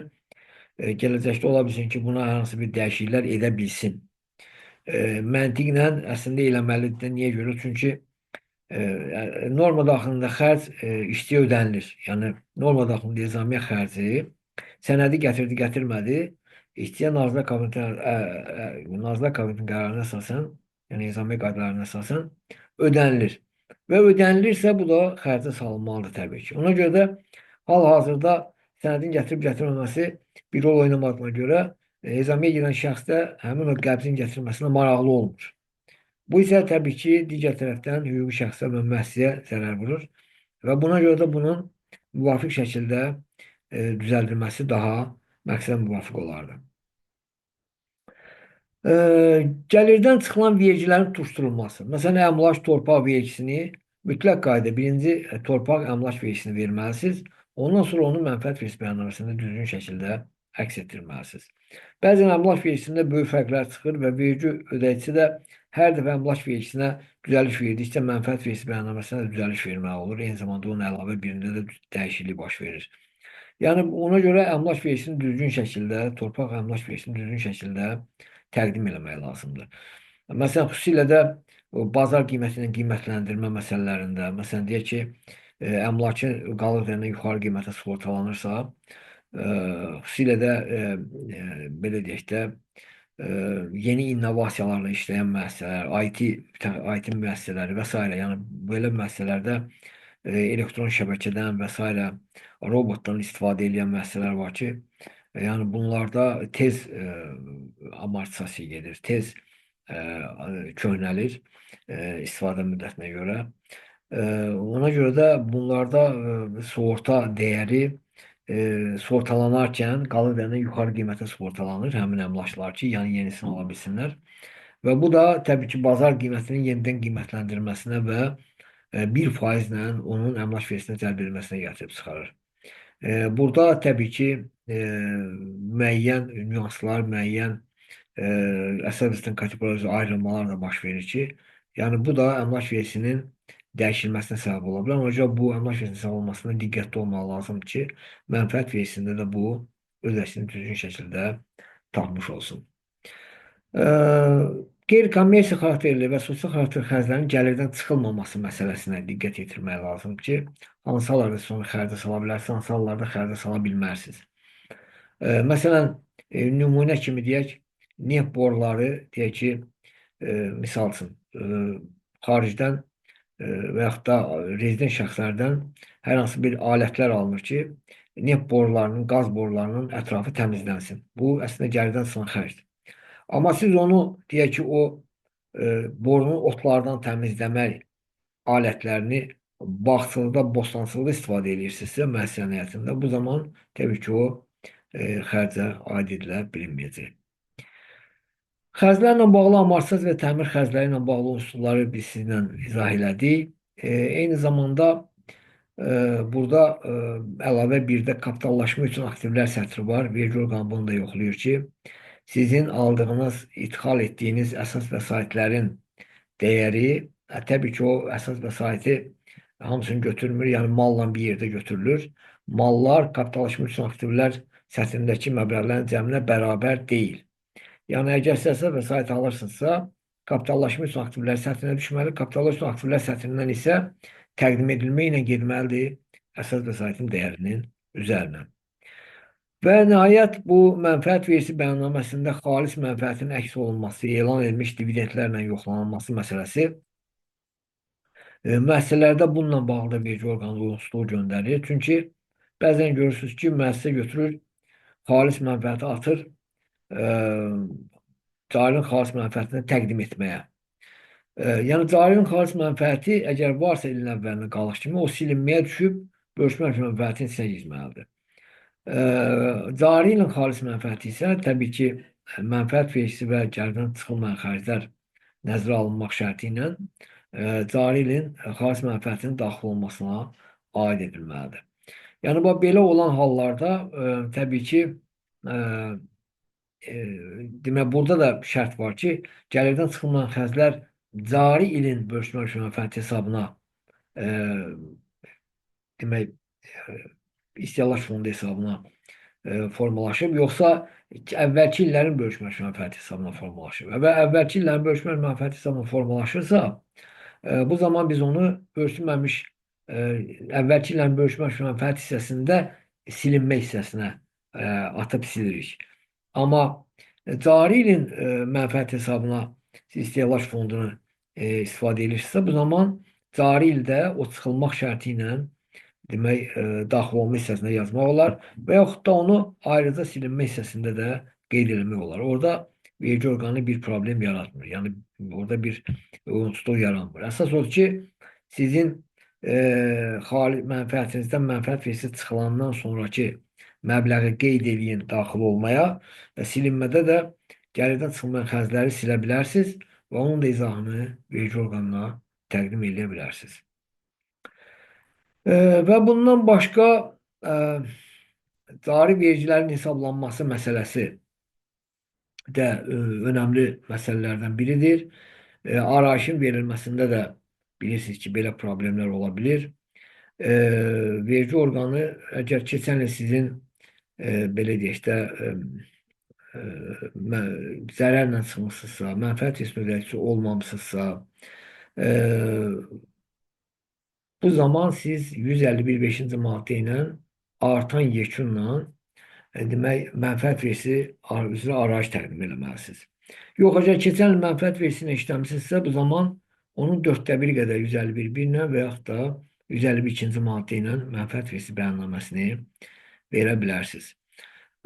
gələcəkdə ola bilsin ki, buna hər hansı bir dəyişikliklər edə bilsin. Məntiqlə əslində eləməlidir. Niyə görə? Çünki norma daxilində xərc işçiyə ödənilir. Yəni norma daxilində ezamiyə xərci sənədi gətirdi, gətirmədi. İşçiyə Nazirlər Kabinetinin qərarına əsasən, yəni ezamiyə qaydalarına əsasən ödənilir. Və ödənilirsə bu da xərcə salınmalıdır təbii ki. Ona görə də hal-hazırda sənədin gətirib gətirməməsi bir rol oynamadığına görə ezamiyə gedən şəxs də həmin o qəbzin gətirilməsinə maraqlı olmur. Bu isə təbii ki, digər tərəfdən hüquqi şəxsə və müəssisəyə zərər vurur və buna görə də bunun müvafiq şəkildə düzəldilməsi daha məqsədə müvafiq olardı. Gəlirdən çıxılan vergilərin tuşturulması. Məsələn, əmlak torpaq vergisini mütləq qayda birinci torpaq əmlak vergisini verməlisiniz. Ondan sonra onu mənfəət vergisi bəyannaməsində düzgün şəkildə əks etdirməlisiniz. Bəzən əmlak vergisində böyük fərqlər çıxır və vergi ödəyicisi də hər dəfə əmlak vergisinə düzəliş verdikcə mənfəət vergisi bəyannaməsinə də düzəliş verməli olur. Eyni zamanda onun əlavə birində də dəyişiklik baş verir. Yəni ona görə əmlak vergisini düzgün şəkildə, torpaq əmlak vergisini düzgün şəkildə təqdim eləmək lazımdır. Məsələn, xüsusilə də bazar qiyməti ilə qiymətləndirmə məsələlərində, məsələn, deyək ki, əmlakın qalıq dəyərindən yuxarı qiymətə sığortalanırsa, xüsusilə də belə deyək də, yeni innovasiyalarla işləyən müəssisələr, IT müəssisələri və s. Yəni belə müəssisələrdə elektron şəbəkədən və s. robotdan istifadə edən müəssisələr var ki, yəni bunlarda tez amortisasiya gedir, tez köhnəlir istifadə müddətinə görə. Ona görə də bunlarda sığorta dəyəri sığortalanarkən qalıq dəyərindən yuxarı qiymətə sığortalanır həmin əmlaklar ki, yəni yenisini ala bilsinlər. Və bu da təbii ki, bazar qiymətinin yenidən qiymətləndirilməsinə və 1% ilə onun əmlak vergisinə cəlb edilməsinə gətirib çıxarır. Burada təbii ki, müəyyən nüanslar, müəyyən əsas üstün kateqoriyası ayrılmalar da baş verir ki, yəni bu da əmlak vergisinin dəyişilməsinə səbəb ola bilər. Ona görə bu əmlak vergisinin səbəb olmasına diqqətli olmaq lazımdır ki, mənfəət vergisində də bu öz əksini düzgün şəkildə tapmış olsun. Qeyri-kommersiya xarakterli və sosial xarakterli xərclərin gəlirdən çıxılmaması məsələsinə diqqət yetirmək lazımdır ki, hansı hallarda siz onu xərcə sala bilərsiniz, hansı hallarda xərcə sala bilmərsiniz. Məsələn, nümunə kimi deyək, neft boruları, deyək ki, misal üçün, xaricdən və yaxud da rezident şəxslərdən hər hansı bir alətlər alınır ki, neft borularının, qaz borularının ətrafı təmizlənsin. Bu, əslində gəlirdən çıxan xərcdir. Amma siz onu, deyək ki, o borunun otlardan təmizləmək alətlərini bağçılıqda, bostancılıqda istifadə edirsinizsə, müəssisənin həyatında, bu zaman təbii ki, o xərcə aid edilə bilinməyəcək. Xərclərlə bağlı amarsız və təmir xərcləri ilə bağlı unsurları biz sizlə izah elədik. Eyni zamanda burada əlavə bir də kapitallaşma üçün aktivlər sətri var. Vergi orqanı bunu da yoxlayır ki, sizin aldığınız, ithal etdiyiniz əsas vəsaitlərin dəyəri, təbii ki, o əsas vəsaiti hamısını götürmür, yəni malla bir yerdə götürülür. Mallar kapitallaşma üçün aktivlər sətrindəki məbləğlərin cəminə bərabər deyil. Yəni, əgər siz əsas vəsait alırsınızsa, kapitallaşma üçün aktivlər sətrinə düşməli, kapitallaşma üçün aktivlər sətrindən isə təqdim edilməklə getməlidir əsas vəsaitin dəyərinin üzərinə. Və nəhayət, bu mənfəət vergisi bəyannaməsində xalis mənfəətin əks olunması, elan edilmiş dividendlərlə yoxlanılması məsələsi müəssisələrdə bununla bağlı da vergi orqanı uyğunsuzluğu göndərir. Çünki bəzən görürsünüz ki, müəssisə götürür, xalis mənfəəti atır, carinin xalis mənfəətini təqdim etməyə. Yəni, carinin xalis mənfəəti əgər varsa ilin əvvəlində qalıq kimi, o silinməyə düşüb, bölüşmə mənfəətin içinə gizməlidir. Cari ilin xalis mənfəəti isə təbii ki, mənfəət vergisi və gəlirdən çıxılmayan xərclər nəzərə alınmaq şərti ilə cari ilin xalis mənfəətinin daxil olmasına aid edilməlidir. Yəni bu belə olan hallarda təbii ki, e, e, demək burada da şərt var ki, gəlirdən çıxılmayan xərclər cari ilin bölüşmə mənfəəti hesabına e, demək istehlak fondu hesabına formalaşıb, yoxsa əvvəlki illərin bölüşmə mənfəəti hesabına formalaşıb. Və əvvəlki illərin bölüşmə mənfəəti hesabına formalaşırsa, bu zaman biz onu bölüşülməmiş əvvəlki illərin bölüşmə mənfəət hissəsində silinmə hissəsinə atıb silirik. Amma cari ilin mənfəət hesabına siz istehlak fondunu istifadə edirsinizsə, bu zaman cari ildə o çıxılmaq şərti ilə demək, daxil olma hissəsində yazmaq olar və yaxud da onu ayrıca silinmə hissəsində də qeyd etmək olar. Orada vergi orqanı bir problem yaratmır. Yəni orada bir uyğunsuzluq yaranmır. Əsas odur ki, sizin xali mənfəətinizdən mənfəət vergisi çıxılandan sonraki məbləği qeyd edin daxil olmaya və silinmədə də gəlirdən çıxılmayan xərcləri silə bilərsiniz və onun da izahını vergi orqanına təqdim edə bilərsiniz. Və bundan başqa cari vergilərin hesablanması məsələsi də önəmli məsələlərdən biridir. Arayışın verilməsində də bilirsiniz ki, belə problemlər ola bilir. Vergi orqanı əgər keçən il sizin belə deyək də zərərlə çıxmısınızsa, mənfəət hissi ödəyicisi olmamısınızsa, bu zaman siz 151.5-ci maddə ilə artan yekunla demək, mənfəət vergisi üzrə arayış təqdim etməlisiniz. Yox, əgər keçən il mənfəət vergisini işləmisinizsə, bu zaman onun 1/4 qədər 151.1 ilə və yaxud da 152-ci maddə ilə mənfəət vergisi bəyannaməsini verə bilərsiniz.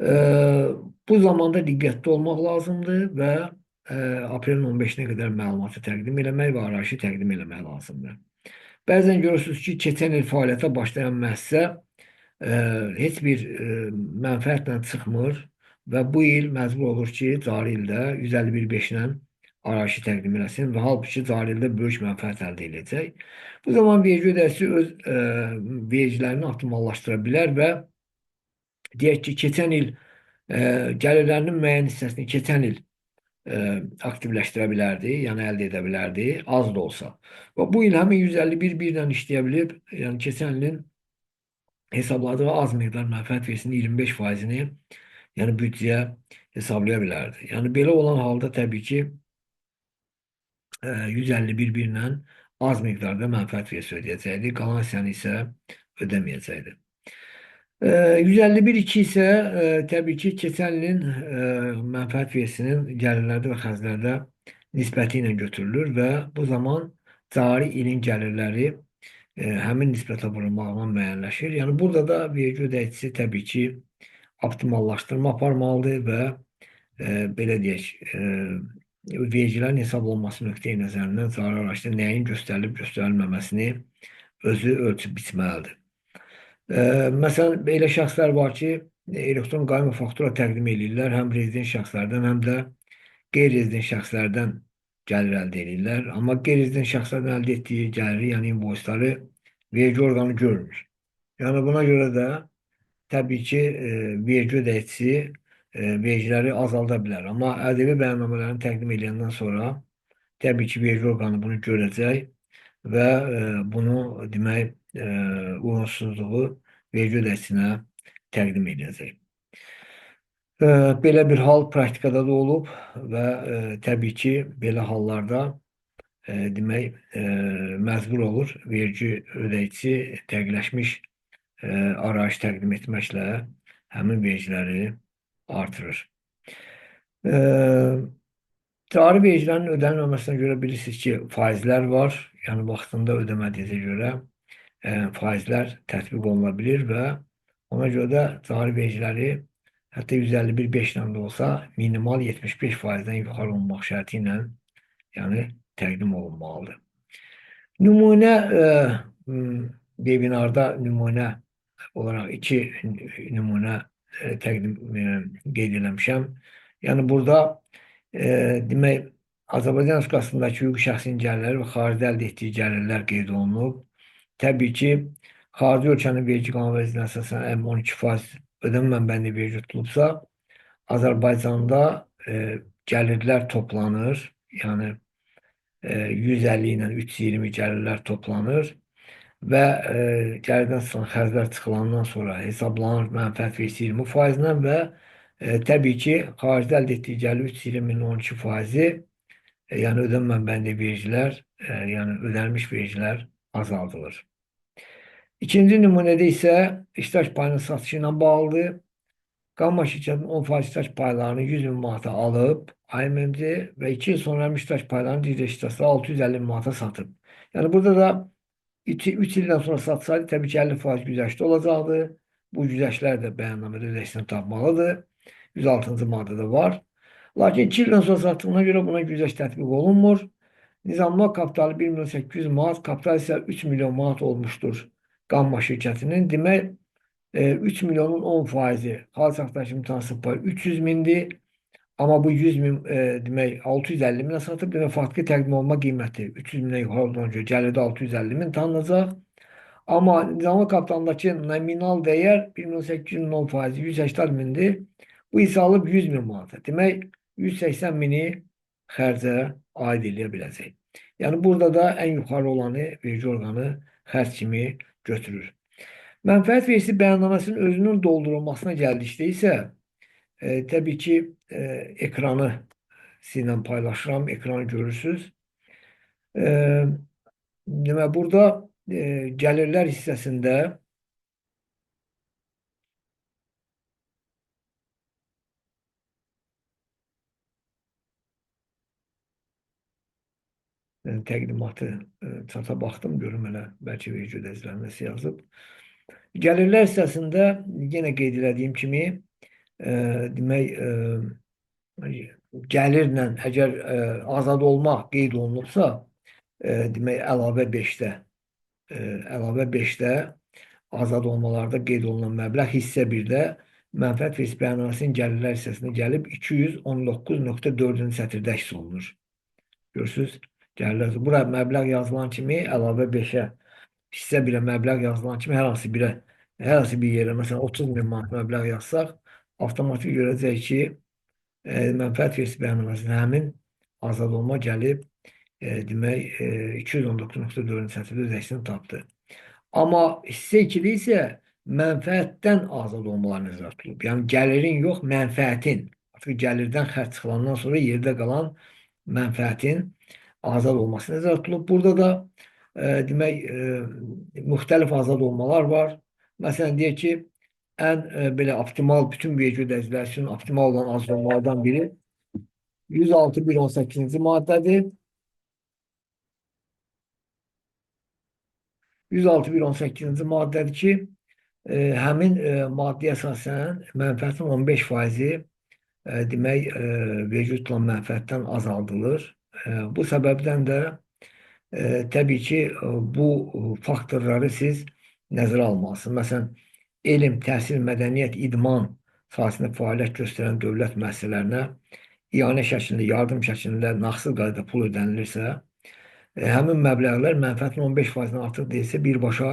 Bu zamanda diqqətli olmaq lazımdır və aprelin 15-nə qədər məlumatı təqdim eləmək və arayışı təqdim eləmək lazımdır. Bəzən görürsünüz ki, keçən il fəaliyyətə başlayan müəssisə heç bir mənfəətlə çıxmır və bu il məcbur olur ki, cari ildə 151.5 ilə arayışı təqdim eləsin və halbuki cari ildə böyük mənfəət əldə edəcək. Bu zaman vergi ödəyicisi öz vergilərini optimallaşdıra bilər və deyək ki, keçən il gəlirlərinin müəyyən hissəsini keçən il aktivləşdirə bilərdi, yəni əldə edə bilərdi, az da olsa. Və bu il həmin 151.1 ilə işləyə bilib, yəni keçən ilin hesabladığı az miqdar mənfəət vergisinin 25%-ni yəni büdcəyə hesablaya bilərdi. Yəni belə olan halda təbii ki 151.1 ilə az miqdarda mənfəət vergisi ödəyəcəkdi, qalan hissəni isə ödəməyəcəkdi. 151.2 isə təbii ki, keçən ilin mənfəət vergisinin gəlirlərdə və xərclərdə nisbəti ilə götürülür və bu zaman cari ilin gəlirləri həmin nisbətə vurulmaqla müəyyənləşir. Yəni burada da vergi ödəyicisi təbii ki, optimallaşdırma aparmalıdır və belə deyək, vergilərin hesablanması nöqteyi nəzərindən cari arayışda nəyin göstərilib göstərilməməsini özü ölçüb biçməlidir. Məsələn, elə şəxslər var ki, elektron qayyum və faktura təqdim edirlər, həm rezident şəxslərdən, həm də qeyri-rezident şəxslərdən gəlir əldə edirlər. Amma qeyri-rezident şəxslərdən əldə etdiyi gəliri, yəni invoiceları vergi orqanı görmür. Yəni buna görə də təbii ki, vergi ödəyicisi vergiləri azalda bilər. Amma ƏDV bəyannamələrini təqdim edəndən sonra təbii ki, vergi orqanı bunu görəcək və bunu demək, uyğunsuzluğu vergi ödəyicinə təqdim edəcək. Belə bir hal praktikada da olub və təbii ki, belə hallarda demək, məcbur olur vergi ödəyicisi dəqiqləşmiş arayış təqdim etməklə həmin vergiləri artırır. Cari vergilərin ödənilməməsinə görə bilirsiniz ki, faizlər var. Yəni vaxtında ödəmədiyinizə görə faizlər tətbiq oluna bilir və ona görə də cari vergiləri hətta 151.5 ilə də olsa minimal 75%-dən yuxarı olmaq şərti ilə yəni təqdim olunmalıdır. Nümunə webinarda nümunə olaraq 2 nümunə təqdim qeyd eləmişəm. Yəni burada demək Azərbaycan Respublikasındakı hüquqi şəxsin gəlirləri və xaricdə əldə etdiyi gəlirlər qeyd olunub. Təbii ki, xarici ölkənin vergi qanunvericiliyinə əsasən əgər 12% ödəmə mənbəyində vergi tutulubsa, Azərbaycanda gəlirlər toplanır. Yəni 150 ilə 320 gəlirlər toplanır və gəlirdən çıxan xərclər çıxılandan sonra hesablanır mənfəət vergisi 20%-lə və təbii ki, xaricdə əldə etdiyi gəlir 320-nin 12%-i, yəni ödəmə mənbəyində vergilər, yəni ödənilmiş vergilər azaldılır. İkinci nümunədə isə iştirak payının satışı ilə bağlıdır. Qamma şirkətinin 10% iştirak paylarını 100 min manata alıb AMMC və 2 il sonra iştirak paylarını digər iştirakçılara 650 min manata satıb. Yəni burada da 3 ildən sonra satsaydı təbii ki 50% güzəştə olacaqdı. Bu güzəştlər də bəyannamədə ödəşəsini tapmalıdır. 106-cı maddədə var. Lakin 2 ildən sonra satdığına görə buna güzəşt tətbiq olunmur. Nizamlı kapitalı 1 milyon 800 manat, kapital isə 3 milyon manat olmuşdur Qamma şirkətinin. Demək 3 milyonun 10%-i xalq saxtaşı mütəmsil pay 300 mindir. Amma bu 100 min demək 650 minə satıb, demək faktiki təqdim olunma qiyməti 300 minə yuxarı olduğuna görə gəlirdə 650 min tanınacaq. Amma nizamlı kapitalındakı nominal dəyər 1 milyon 800 min 10%, 180 mindir. Bu isə alıb 100 min manata. Demək 180 mini xərcə aid edə biləcək. Yəni burada da ən yuxarı olanı vergi orqanı xərc kimi götürür. Mənfəət vergisi bəyannaməsinin özünün doldurulmasına gəldikdə isə təbii ki ekranı sizinlə paylaşıram, ekranı görürsünüz. Demək burada gəlirlər hissəsində təqdimatı çata baxdım, görüm elə bəlkə vergi ödəyicilərinin nəsə yazıb. Gəlirlər hissəsində yenə qeyd etdiyim kimi demək gəlirlə əgər azad olma qeyd olunubsa, demək əlavə 5-də azad olmalarda qeyd olunan məbləğ hissə 1-də mənfəət vergisi bəyannaməsinin gəlirlər hissəsinə gəlib 219.4-cü sətirdə əks olunur. Görürsünüz, gəlirlər. Bura məbləğ yazılan kimi əlavə 5-ə hissə 1-ə məbləğ yazılan kimi hər hansı bir yerə, məsələn 30 min manat məbləğ yazsaq, avtomatik görəcək ki, mənfəət vergisi bəyannaməsində həmin azad olma gəlib demək 219.4-cü sətirdə öz əksini tapdı. Amma hissə 2-də isə mənfəətdən azad olmalar nəzərdə tutulub. Yəni gəlirin yox, mənfəətin. Artıq gəlirdən xərc çıxılandan sonra yerdə qalan mənfəətin azad olması nəzərdə tutulub. Burada da demək müxtəlif azad olmalar var. Məsələn, deyək ki, ən belə optimal bütün vergi ödəyicilər üçün optimal olan azad olmalardan biri 106.118-ci maddədir. 106.118-ci maddədir ki, həmin maddəyə əsasən mənfəətin 15%-i demək vergi tutulan mənfəətdən azaldılır. Bu səbəbdən də təbii ki, bu faktorları siz nəzərə almalısınız. Məsələn, elm, təhsil, mədəniyyət, idman sahəsində fəaliyyət göstərən dövlət müəssisələrinə ianə şəklində, yardım şəklində nağdsız qaydada pul ödənilirsə, həmin məbləğlər mənfəətin 15%-dən artıq deyilsə, birbaşa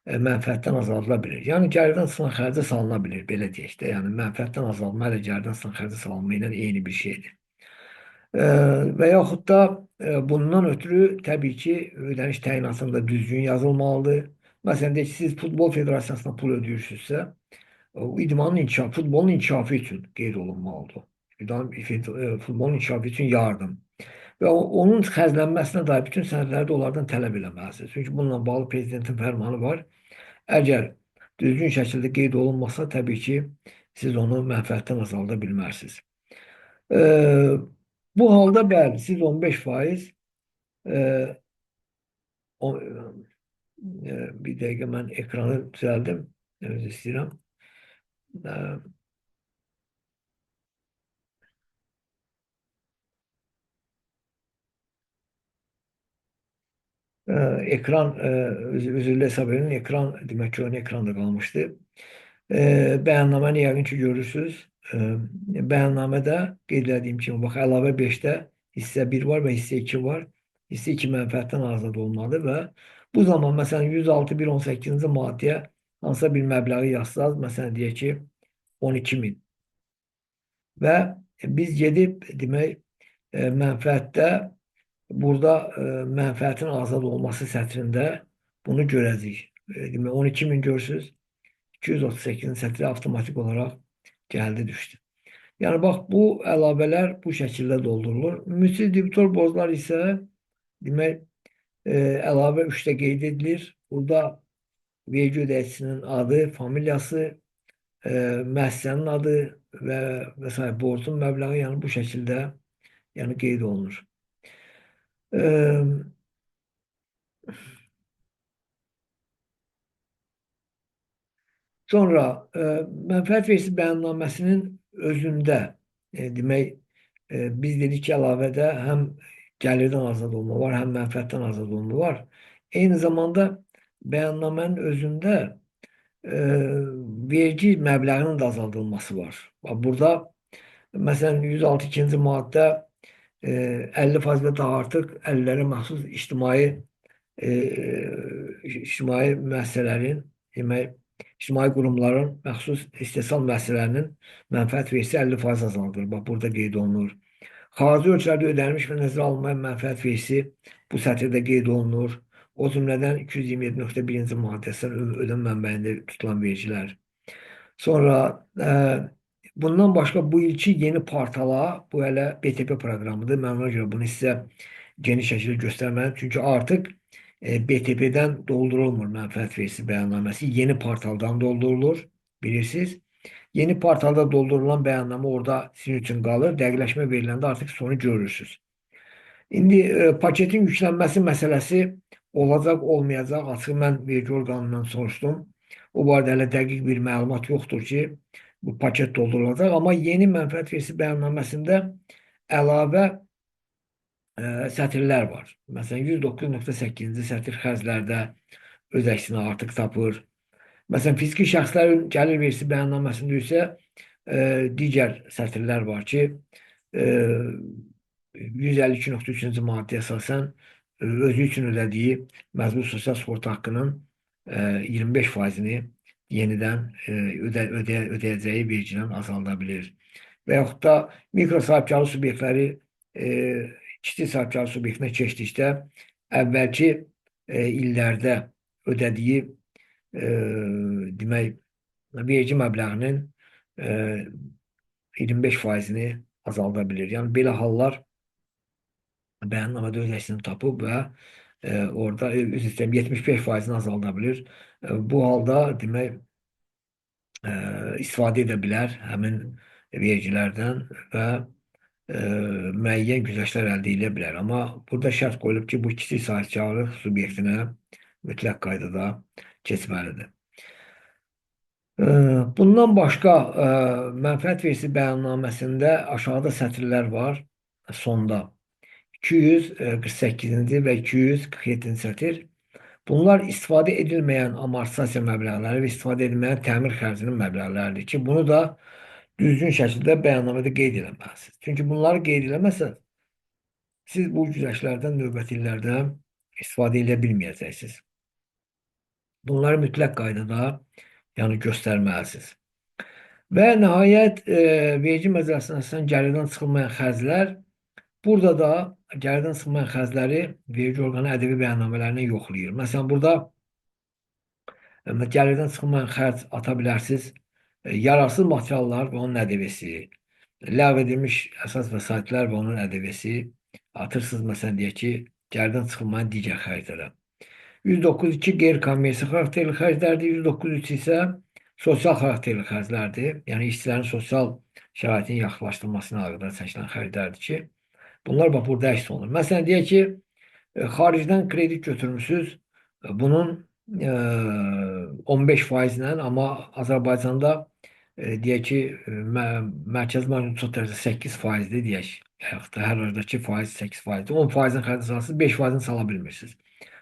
mənfəətdən azaldıla bilir. Yəni, gəlirdən çıxan xərcə salına bilir, belə deyək də. Yəni, mənfəətdən azalma ilə gəlirdən çıxan xərcə salınma ilə eyni bir şeydir. Və yaxud da bundan ötürü təbii ki, ödəniş təyinatında düzgün yazılmalıdır. Məsələn, deyək ki, siz Futbol Federasiyasına pul ödəyirsinizsə, idmanın inkişafı, futbolun inkişafı üçün qeyd olunmalıdır. Futbolun inkişafı üçün yardım. Və onun xərclənməsinə dair bütün sənədləri onlardan tələb eləməlisiniz. Çünki bununla bağlı prezidentin fərmanı var. Əgər düzgün şəkildə qeyd olunmasa, təbii ki, siz onu mənfəətdən azalda bilmərsiniz. Bu halda bəli, siz 15% bir dəqiqə mən ekranı düzəldim. Özür istəyirəm. Ekran üzrlə hesab edin. Ekran demək ki, ön ekranda qalmışdı. Bəyannaməni yəqin ki, görürsünüz. Bəyannamədə qeyd etdiyim kimi, bax, əlavə 5-də Hisse bir var ve hisse 2 var. Hisse 2 mənfəətdən azad olmalı və bu zaman məsələn 106.118-ci maddəyə hansısa bir məbləği yazsaz, məsələn deyək ki 12.000 və biz gedib demək mənfəətdə burada mənfəətin azad olması sətrində bunu görəcəyik. Demək 12.000 görürsüz. 238-ci sətrə avtomatik olaraq gəldi düşdü. Yəni bax bu əlavələr bu şəkildə doldurulur. Ümidsiz debitor borclar isə demək əlavə 3-də qeyd edilir. Burada vergi ödəyicisinin adı, familiyası, müəssisənin adı və s. borcun məbləği yəni bu şəkildə yəni qeyd olunur. Sonra mənfəət vergisi bəyannaməsinin özündə demək biz dedik ki, əlavədə həm gəlirdən azad olma var, həm mənfəətdən azad olma var. Eyni zamanda bəyannamənin özündə vergi məbləğinin də azaldılması var. Burada məsələn 106-cı maddə 50% və daha artıq əlillərə məxsus ictimai müəssisələrin demək ictimai qurumların məxsus istehsal müəssisələrinin mənfəət vergisi 50% azaldılır. Bax, burada qeyd olunur. Xarici ölkələrdə ödənilmiş və nəzərə alınmayan mənfəət vergisi bu sətirdə qeyd olunur. O cümlədən 227.1-ci maddəsindən ödəm mənbəyində tutulan vergilər. Sonra bundan başqa bu ilki yeni portala, bu hələ BTP proqramıdır. Mən ona görə bunu sizə geniş şəkildə göstərməliyim. Çünki artıq BTP-dən doldurulmur mənfəət vergisi bəyannaməsi. Yeni portaldan doldurulur, bilirsiniz. Yeni portalda doldurulan bəyannamə orada sizin üçün qalır. Dəqiqləşmə veriləndə artıq sonu görürsünüz. İndi paketin yüklənməsi məsələsi olacaq, olmayacaq. Açıq mən vergi orqanından soruşdum. O barədə hələ dəqiq bir məlumat yoxdur ki, bu paket doldurulacaq. Amma yeni mənfəət vergisi bəyannaməsində əlavə sətirlər var. Məsələn, 109.8-ci sətir xərclərdə öz əksini artıq tapır. Məsələn, fiziki şəxslərin gəlir vergisi bəyannaməsində isə digər sətirlər var ki, 152.3-cü maddəyə əsasən özü üçün ödədiyi məcbur sosial sığorta haqqının 25%-ni yenidən ödəyəcəyi vergiden azalda bilir. Və yaxud da mikro sahibkarlıq subyektləri kiçik sahibkarlıq subyektinə keçdikdə əvvəlki illərdə ödədiyi demək vergi məbləğinin 25%-ni azalda bilir. Yəni belə hallar bəyannamədə öz əksini tapıb və orada 75%-ni azalda bilir. Bu halda demək istifadə edə bilər həmin vergilərdən və müəyyən güzəştlər əldə edə bilər. Amma burada şərt qoyulub ki, bu kiçik sahibkarlıq subyektinə mütləq qaydada keçməlidir. Bundan başqa mənfəət vergisi bəyannaməsində aşağıda sətirlər var. Sonda 248-ci və 247-ci sətir. Bunlar istifadə edilməyən amortisasiya məbləğləri və istifadə edilməyən təmir xərcinin məbləğləridir ki, bunu da düzgün şəkildə bəyannamədə qeyd eləməlisiniz. Çünki bunları qeyd eləməsəz, siz bu güzəştlərdən növbəti illərdə istifadə edə bilməyəcəksiniz. Bunları mütləq qaydada yəni göstərməlisiniz. Və nəhayət vergi məcəlləsinə əsasən gəlirdən çıxılmayan xərclər. Burada da gəlirdən çıxılmayan xərcləri vergi orqanı ədəbi bəyannamələrini yoxlayır. Məsələn, burada gəlirdən çıxılmayan xərc ata bilərsiniz. Yararsız materiallar və onun ədəbisi, ləğv edilmiş əsas vəsaitlər və onun ədəbisi atırsınız, məsələn, deyək ki, gəlirdən çıxılmayan digər xərclərə. 109.2 qeyri-kommersiya xarakterli xərclərdir, 109.3 isə sosial xarakterli xərclərdir. Yəni, işçilərin sosial şəraitin yaxınlaşdırılmasına əlaqədar çəkilən xərclərdir ki, bunlar bax, burada əks olunur. Məsələn, deyək ki, xaricdən kredit götürmüsünüz, bunun 15% ilə, amma Azərbaycanda deyək ki, mərkəzi bankın çox dərəcədə 8%-dir, deyək, yaxud da hər aradakı faiz 8%-dir. 10%-in xərcini salırsınız, 5%-ni sala bilmirsiniz.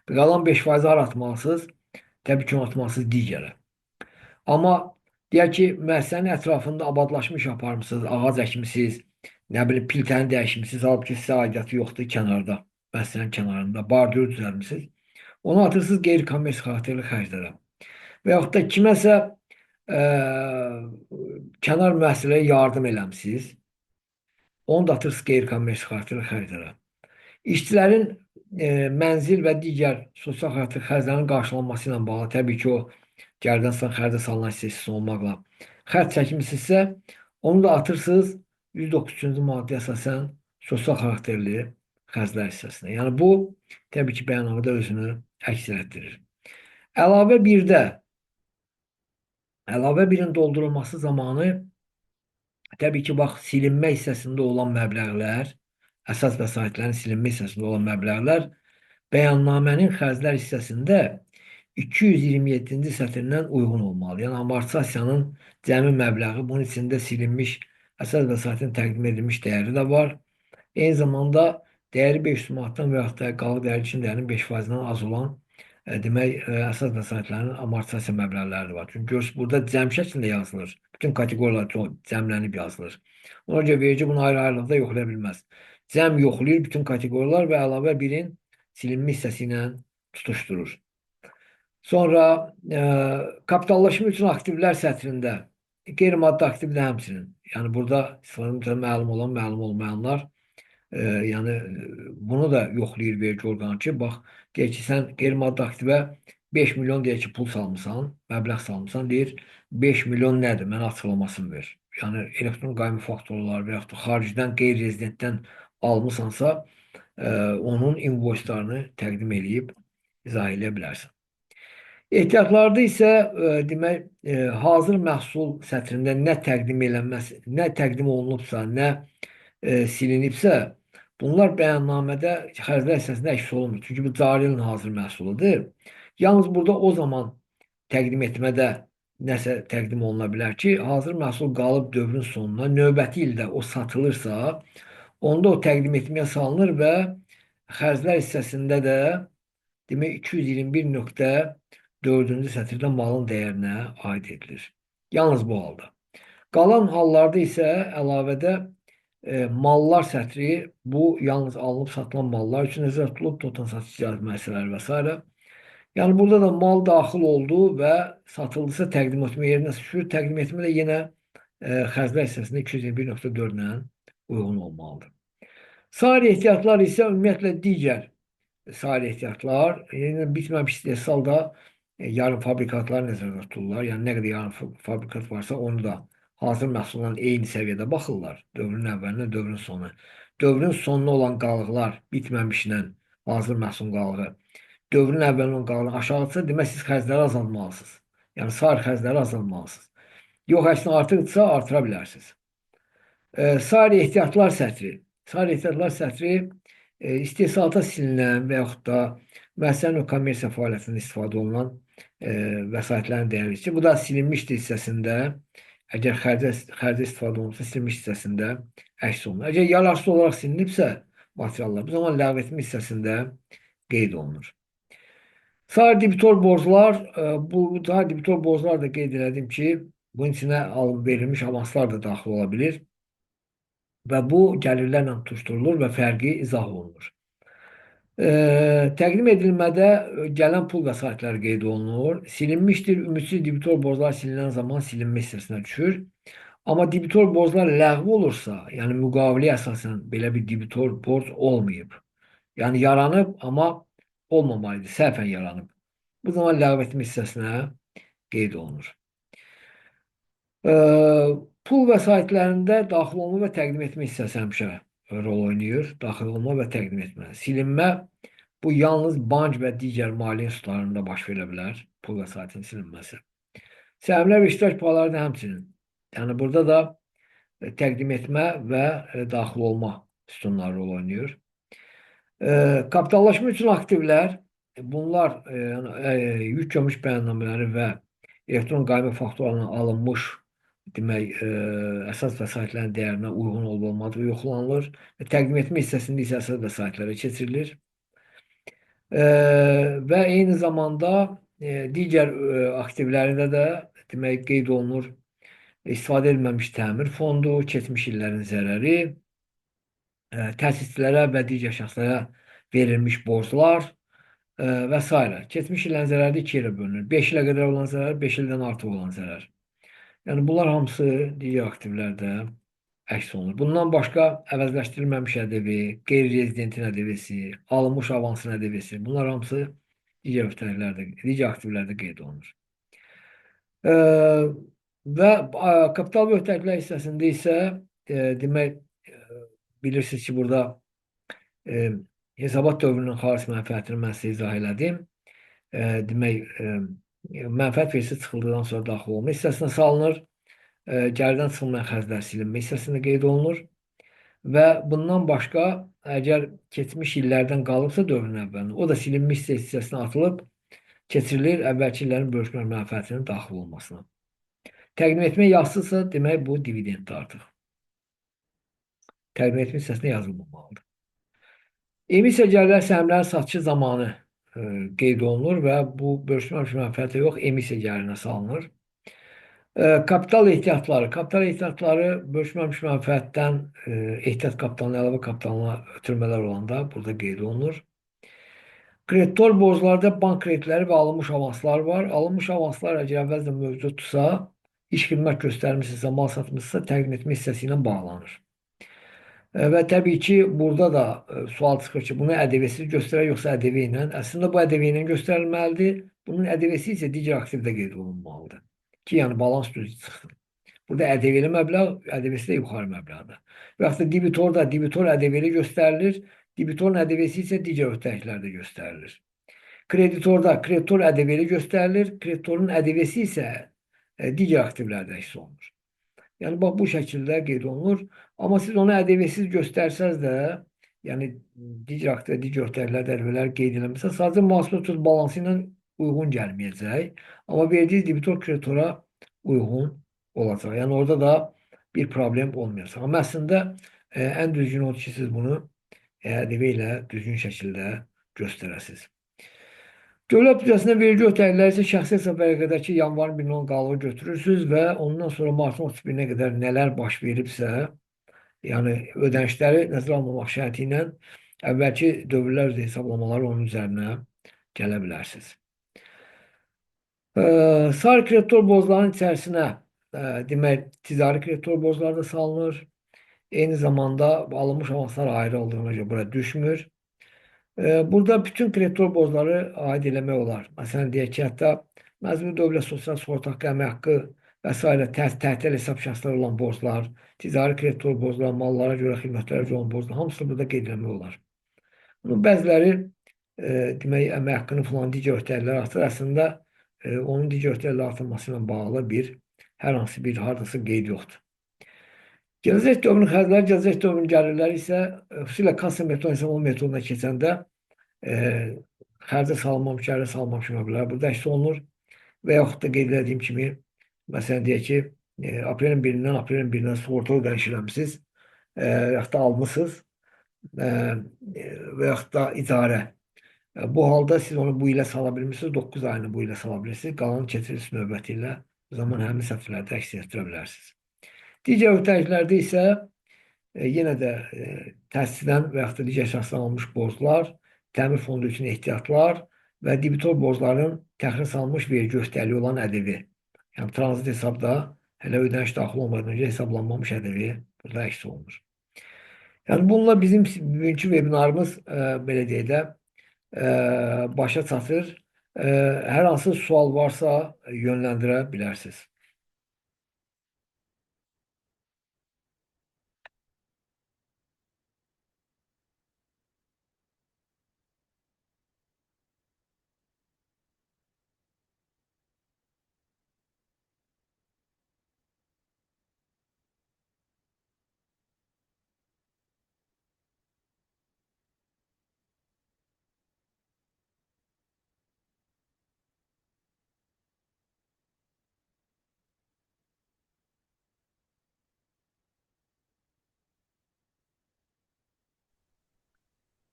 Qalan 5%-i hara atmalısınız? Təbii ki, atmalısınız digərə. Amma deyək ki, müəssisənin ətrafında abadlaşmış aparmışsınız, ağac əkmişsiniz, Nə bilim filtəni dəyişmisiniz, halbuki ki sizə aidiyyatı yoxdur kənarda. Məsələn kənarında bordür düzəltmisiniz. Onu atırsınız qeyri-kommersiya xarakterli xərclərə. Və yaxud da kiməsə ə, kənar müəssisəyə yardım eləmisiniz. Onu da atırsınız qeyri-kommersiya xarakterli xərclərə. İşçilərin mənzil və digər sosial xarakter xərclərinin qarşılanması ilə bağlı təbii ki, o gəlirdən sonra xərcə salınan hissəsi olmaqla xərc çəkmisinizsə, onu da atırsınız 109-cu maddəyə əsasən sosial xarakterli xərclər hissəsinə. Yəni bu təbii ki, bəyannamədə özünü əks etdirir. Əlavə 1-də əlavə 1-in doldurulması zamanı təbii ki, bax silinmə hissəsində olan məbləğlər, əsas vəsaitlərin silinmə hissəsində olan məbləğlər bəyannamənin xərclər hissəsində 227-ci sətirdən uyğun olmalı. Yəni amortisasiyanın cəmi məbləği, bunun içində silinmiş əsas vəsaitin təqdim edilmiş dəyəri də var. Eyni zamanda dəyəri 500 manatdan və yaxud da qalıq dəyəri üçün dəyərinin 5%-dən az olan demək, əsas vəsaitlərin amortisasiya məbləğləri var. Çünki görürsünüz, burada cəm şəklində yazılır. Bütün kateqoriyalar cəmlənib yazılır. Ona görə verici bunu ayrı-ayrılıqda yoxlaya bilməz. Cəm yoxlayır bütün kateqoriyalar və əlavə 1-in silinmə hissəsi ilə tutuşturur. Sonra kapitallaşma üçün aktivlər sətrində qeyri-maddi aktiv də həmçinin. Yəni burada istifadəmizə məlum olan, məlum olmayanlar yəni bunu da yoxlayır vergi orqanı ki, bax, deyək ki, sən qeyri-maddi aktivə 5 milyon deyək ki, pul salmısan, məbləğ salmısan, deyir 5 milyon nədir? Mənə açıqlamasını ver. Yəni elektron qaymi faktorlar və yaxud da xaricdən qeyri-rezidentdən almısansa, onun invoicelarını təqdim edib izah edə bilərsən. Ehtiyatlarda isə demək, hazır məhsul sətrində nə təqdim edilməsi, nə təqdim olunubsa, nə silinibsə, bunlar bəyannamədə xərclər hissəsində əks olunmur. Çünki bu cari ilin hazır məhsuludur. Yalnız burada o zaman təqdim etmədə nəsə təqdim oluna bilər ki, hazır məhsul qalıb dövrün sonuna, növbəti ildə o satılırsa, onda o təqdim etməyə salınır və xərclər hissəsində də demək 221.4-cü sətirdə malın dəyərinə aid edilir. Yalnız bu halda. Qalan hallarda isə əlavədə mallar sətri, bu yalnız alınıb satılan mallar üçün nəzərdə tutulub, totan satış ticarət müəssisələri və s. Yəni burada da mal daxil oldu və satıldısa təqdim etmə yerinə düşür. Təqdim etmə də yenə xərclər hissəsində 221.4 ilə uyğun olmalıdır. Sair ehtiyatlar isə ümumiyyətlə digər sair ehtiyatlar, yəni bitməmiş istehsalda yarım fabrikatlar nəzərdə tutulurlar. Yəni nə qədər yarım fabrikat varsa onu da hazır məhsuldan eyni səviyyədə baxırlar. Dövrün əvvəlinə, dövrün sonuna. Dövrün sonuna olan qalıqlar bitməmişlə hazır məhsul qalığı, dövrün əvvəlinə olan qalığı aşağıdırsa, demək siz xərcləri azaltmalısınız. Yəni sair xərcləri azaltmalısınız. Yox, əksinə artıqdırsa artıra bilərsiniz. Sair ehtiyatlar sətri. Sair ehtiyatlar sətri istehsalata silinən və yaxud da müəssisənin kommersiya fəaliyyətində istifadə olunan vəsaitlərin dəyərlisi. Bu da silinmişdir hissəsində, əgər xərcə istifadə olunursa, silinmiş hissəsində əks olunur. Əgər yararsız olaraq silinibsə materiallar, bu zaman ləğv etmə hissəsində qeyd olunur. Sair debitor borclar, bu sair debitor borclar da qeyd elədim ki, bunun içinə verilmiş avanslar da daxil ola bilir və bu gəlirlərlə tutuşdurulur və fərqi izah olunur. Təqdim edilmədə gələn pul vəsaitləri qeyd olunur. Silinmişdir, ümidsiz debitor borclar silinən zaman silinmə hissəsinə düşür. Amma debitor borclar ləğv olursa, yəni müqaviləyə əsasən belə bir debitor borc olmayıb. Yəni yaranıb, amma olmamalıydı, səhvən yaranıb. Bu zaman ləğv etmə hissəsinə qeyd olunur. Pul vəsaitlərində daxil olma və təqdim etmə hissəsi həmişə rol oynayır. Daxil olma və təqdim etmə. Silinmə bu yalnız bank və digər maliyyə institutlarında baş verə bilər. Pul vəsaitinin silinməsi. Səhmlər və iştirak payları da həmçinin. Yəni burada da təqdim etmə və daxil olma sütunları rol oynayır. Kapitallaşma üçün aktivlər, bunlar yük gömüş bəyannamələri və elektron qayma faktorlarına alınmış demək, əsas vəsaitlərin dəyərinə uyğun olmadığı yoxlanılır. Təqdim etmə hissəsində isə əsas vəsaitlərə keçirilir. Və eyni zamanda digər aktivlərində də demək, qeyd olunur istifadə edilməmiş təmir fondu, keçmiş illərin zərəri, təsisçilərə və digər şəxslərə verilmiş borclar və s. Keçmiş illərin zərəri iki yerə bölünür. 5 ilə qədər olan zərər, 5 ildən artıq olan zərər. Yəni bunlar hamısı digər aktivlərdə əks olunur. Bundan başqa əvəzləşdirilməmiş ƏDV, qeyri-rezidentin ƏDV-si, alınmış avansın ƏDV-si, bunlar hamısı digər ötərilərdə, digər aktivlərdə qeyd olunur. E, və kapital və ötəriklər hissəsində isə demək bilirsiniz ki, burada e, hesabat dövrünün xaric mənfəətini mən sizə izah elədim. Demək, mənfəət vergisi çıxıldıqdan sonra daxil olma hissəsinə salınır. Gəlirdən çıxılmayan xərclər silinmə hissəsində qeyd olunur. Və bundan başqa, əgər keçmiş illərdən qalıbsa dövrün əvvəlində, o da silinmiş hissəsinə atılıb, keçirilir əvvəlki illərin bölüşmə mənfəətinin daxil olmasına. Təqdim etmə yazsızsa, demək bu dividenddir artıq. Təqdim etmə hissəsinə yazılmamalıdır. Emissiya gəlirlər səhmlərin satışı zamanı qeyd olunur və bu bölüşməmiş mənfəətə yox, emissiya gəlirinə salınır. Kapital ehtiyatları. Kapital ehtiyatları bölüşməmiş mənfəətdən ehtiyat kapitalına, əlavə kapitalına ötürmələr olanda burada qeyd olunur. Kreditor borclarda bank kreditləri və alınmış avanslar var. Alınmış avanslar əgər əvvəldən mövcudsa, iş xidmət göstərmişsinizsə, mal satmışsınızsa təqdim etmə hissəsi ilə bağlanır. Və təbii ki, burada da sual çıxır ki, bunu ƏDV-siz göstərək, yoxsa ƏDV ilə? Əslində bu ƏDV ilə göstərilməlidir. Bunun ƏDV-si isə digər aktivdə qeyd olunmalıdır. Ki, yəni balans düzü çıxsın. Burada ƏDV-li məbləğ, ƏDV-si də yuxarı məbləğdir. Və yaxud da debitorda, debitor ƏDV-li göstərilir. Debitorun ƏDV-si isə digər ötəriklərdə göstərilir. Kreditorda, kreditor ƏDV-li göstərilir. Kreditorun ƏDV-si isə digər aktivlərdə əks olunur. Yəni, bax, bu şəkildə qeyd olunur. Amma siz onu ƏDV-siz göstərsəz də, yəni digər aktivə, digər ötəriklərdə ƏDV-lər qeyd edilməsə, sadəcə mühasibə tut balansı ilə uyğun gəlməyəcək. Amma verdiyi debitor kreditora uyğun olacaq. Yəni, orada da bir problem olmayacaq. Amma əslində ən düzgün odur ki, siz bunu ƏDV ilə düzgün şəkildə göstərəsiniz. Dövlət büdcəsində vergi ötərikləri isə şəxsi hesab vərəqədəki yanvarın 1-dən qalığı götürürsünüz və ondan sonra martın 31-nə qədər nələr baş veribsə, yəni ödənişləri nəzərə almamaq şərti ilə əvvəlki dövrlər üzrə hesablamaları onun üzərinə gələ bilərsiniz. Sarı kreditor borclarının içərisinə demək, ticari kreditor borcları da salınır. Eyni zamanda alınmış avanslar ayrıldığına görə bura düşmür. Burada bütün kreditor borcları aid eləmək olar. Məsələn, deyək ki, hətta məcburi dövlət sosial sığorta haqqı, əmək haqqı və s. Tətil hesab şəxsləri olan borclar, ticari kreditor borclar, mallara görə, xidmətlərə görə olan borclar, hamısını burada qeyd eləmək olar. Bunun bəziləri demək, əmək haqqının falan digər ötəriləri artır. Əslində, onun digər ötəriləri artırması ilə bağlı hər hansı bir hardasa qeyd yoxdur. Gələcək dövrün xərcləri, gələcək dövrün gəlirləri isə xüsusilə kassa metoduna, hesablama metoduna keçəndə xərcə salınmamış, gəlir salınmamış məbləğlər burada əks olunur və yaxud da qeyd etdiyim kimi, məsələn, deyək ki, aprelin 1-dən aprelin 1-dən sığorta ödəniş eləmişsiniz, yaxud da almışsınız və yaxud da icarə. Bu halda siz onu bu ilə sala bilmişsiniz, 9 ayını bu ilə sala bilirsiniz, qalanı keçirilmiş növbəti ilə o zaman həmin sətirlərdə əks etdirə bilərsiniz. Digər ötəriklərdə isə yenə də təsisdən və yaxud da digər şəxsdən alınmış borclar, təmir fondu üçün ehtiyatlar və debitor borcların təxirə salınmış vergi öhdəliyi olan ƏDV. Yəni, tranzit hesabda hələ ödəniş daxil olmadan öncə hesablanmamış ƏDV burada əks olunur. Yəni, bununla bizim bugünkü webinarımız, belə deyək də, başa çatır. Hər hansı sual varsa yönləndirə bilərsiniz.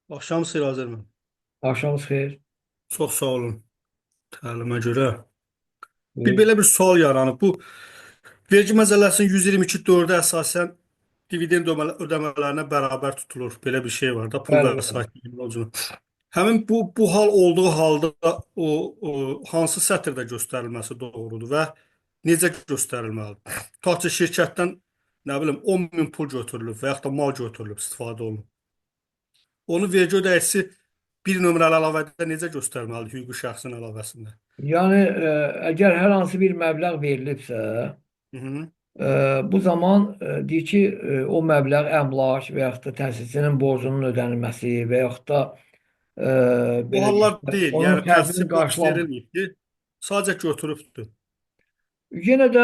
Axşam xeyir Azərbaycan. Axşamınız xeyir. Çox sağ olun təlimə görə. Buyurun. Belə bir sual yaranıb. Bu vergi məcəlləsinin 122.4-ə əsasən dividend ödəmələrinə bərabər tutulur. Belə bir şey var da, pul Bəli, bəli. vəsaiti yolculuğu. Həmin bu hal olduğu halda o hansı sətirdə göstərilməsi doğrudur və necə göstərilməlidir? Tutaq ki, şirkətdən nə bilim 10 min pul götürülüb və yaxud da mal götürülüb, istifadə olunub. Onu vergi ödəyicisi bir nömrəli əlavədə necə göstərməlidir hüquqi şəxsin əlavəsində? Yəni əgər hər hansı bir məbləğ verilibsə, Hı -hı. bu zaman deyir ki, o məbləğ əmlak və yaxud da təsisçinin borcunun ödənilməsi və yaxud da e, O belə hallar deyək, deyil, onun yəni xərcinin təsisi borc qarşılanması. verilməyibdir, sadəcə götürübdür. Yenə də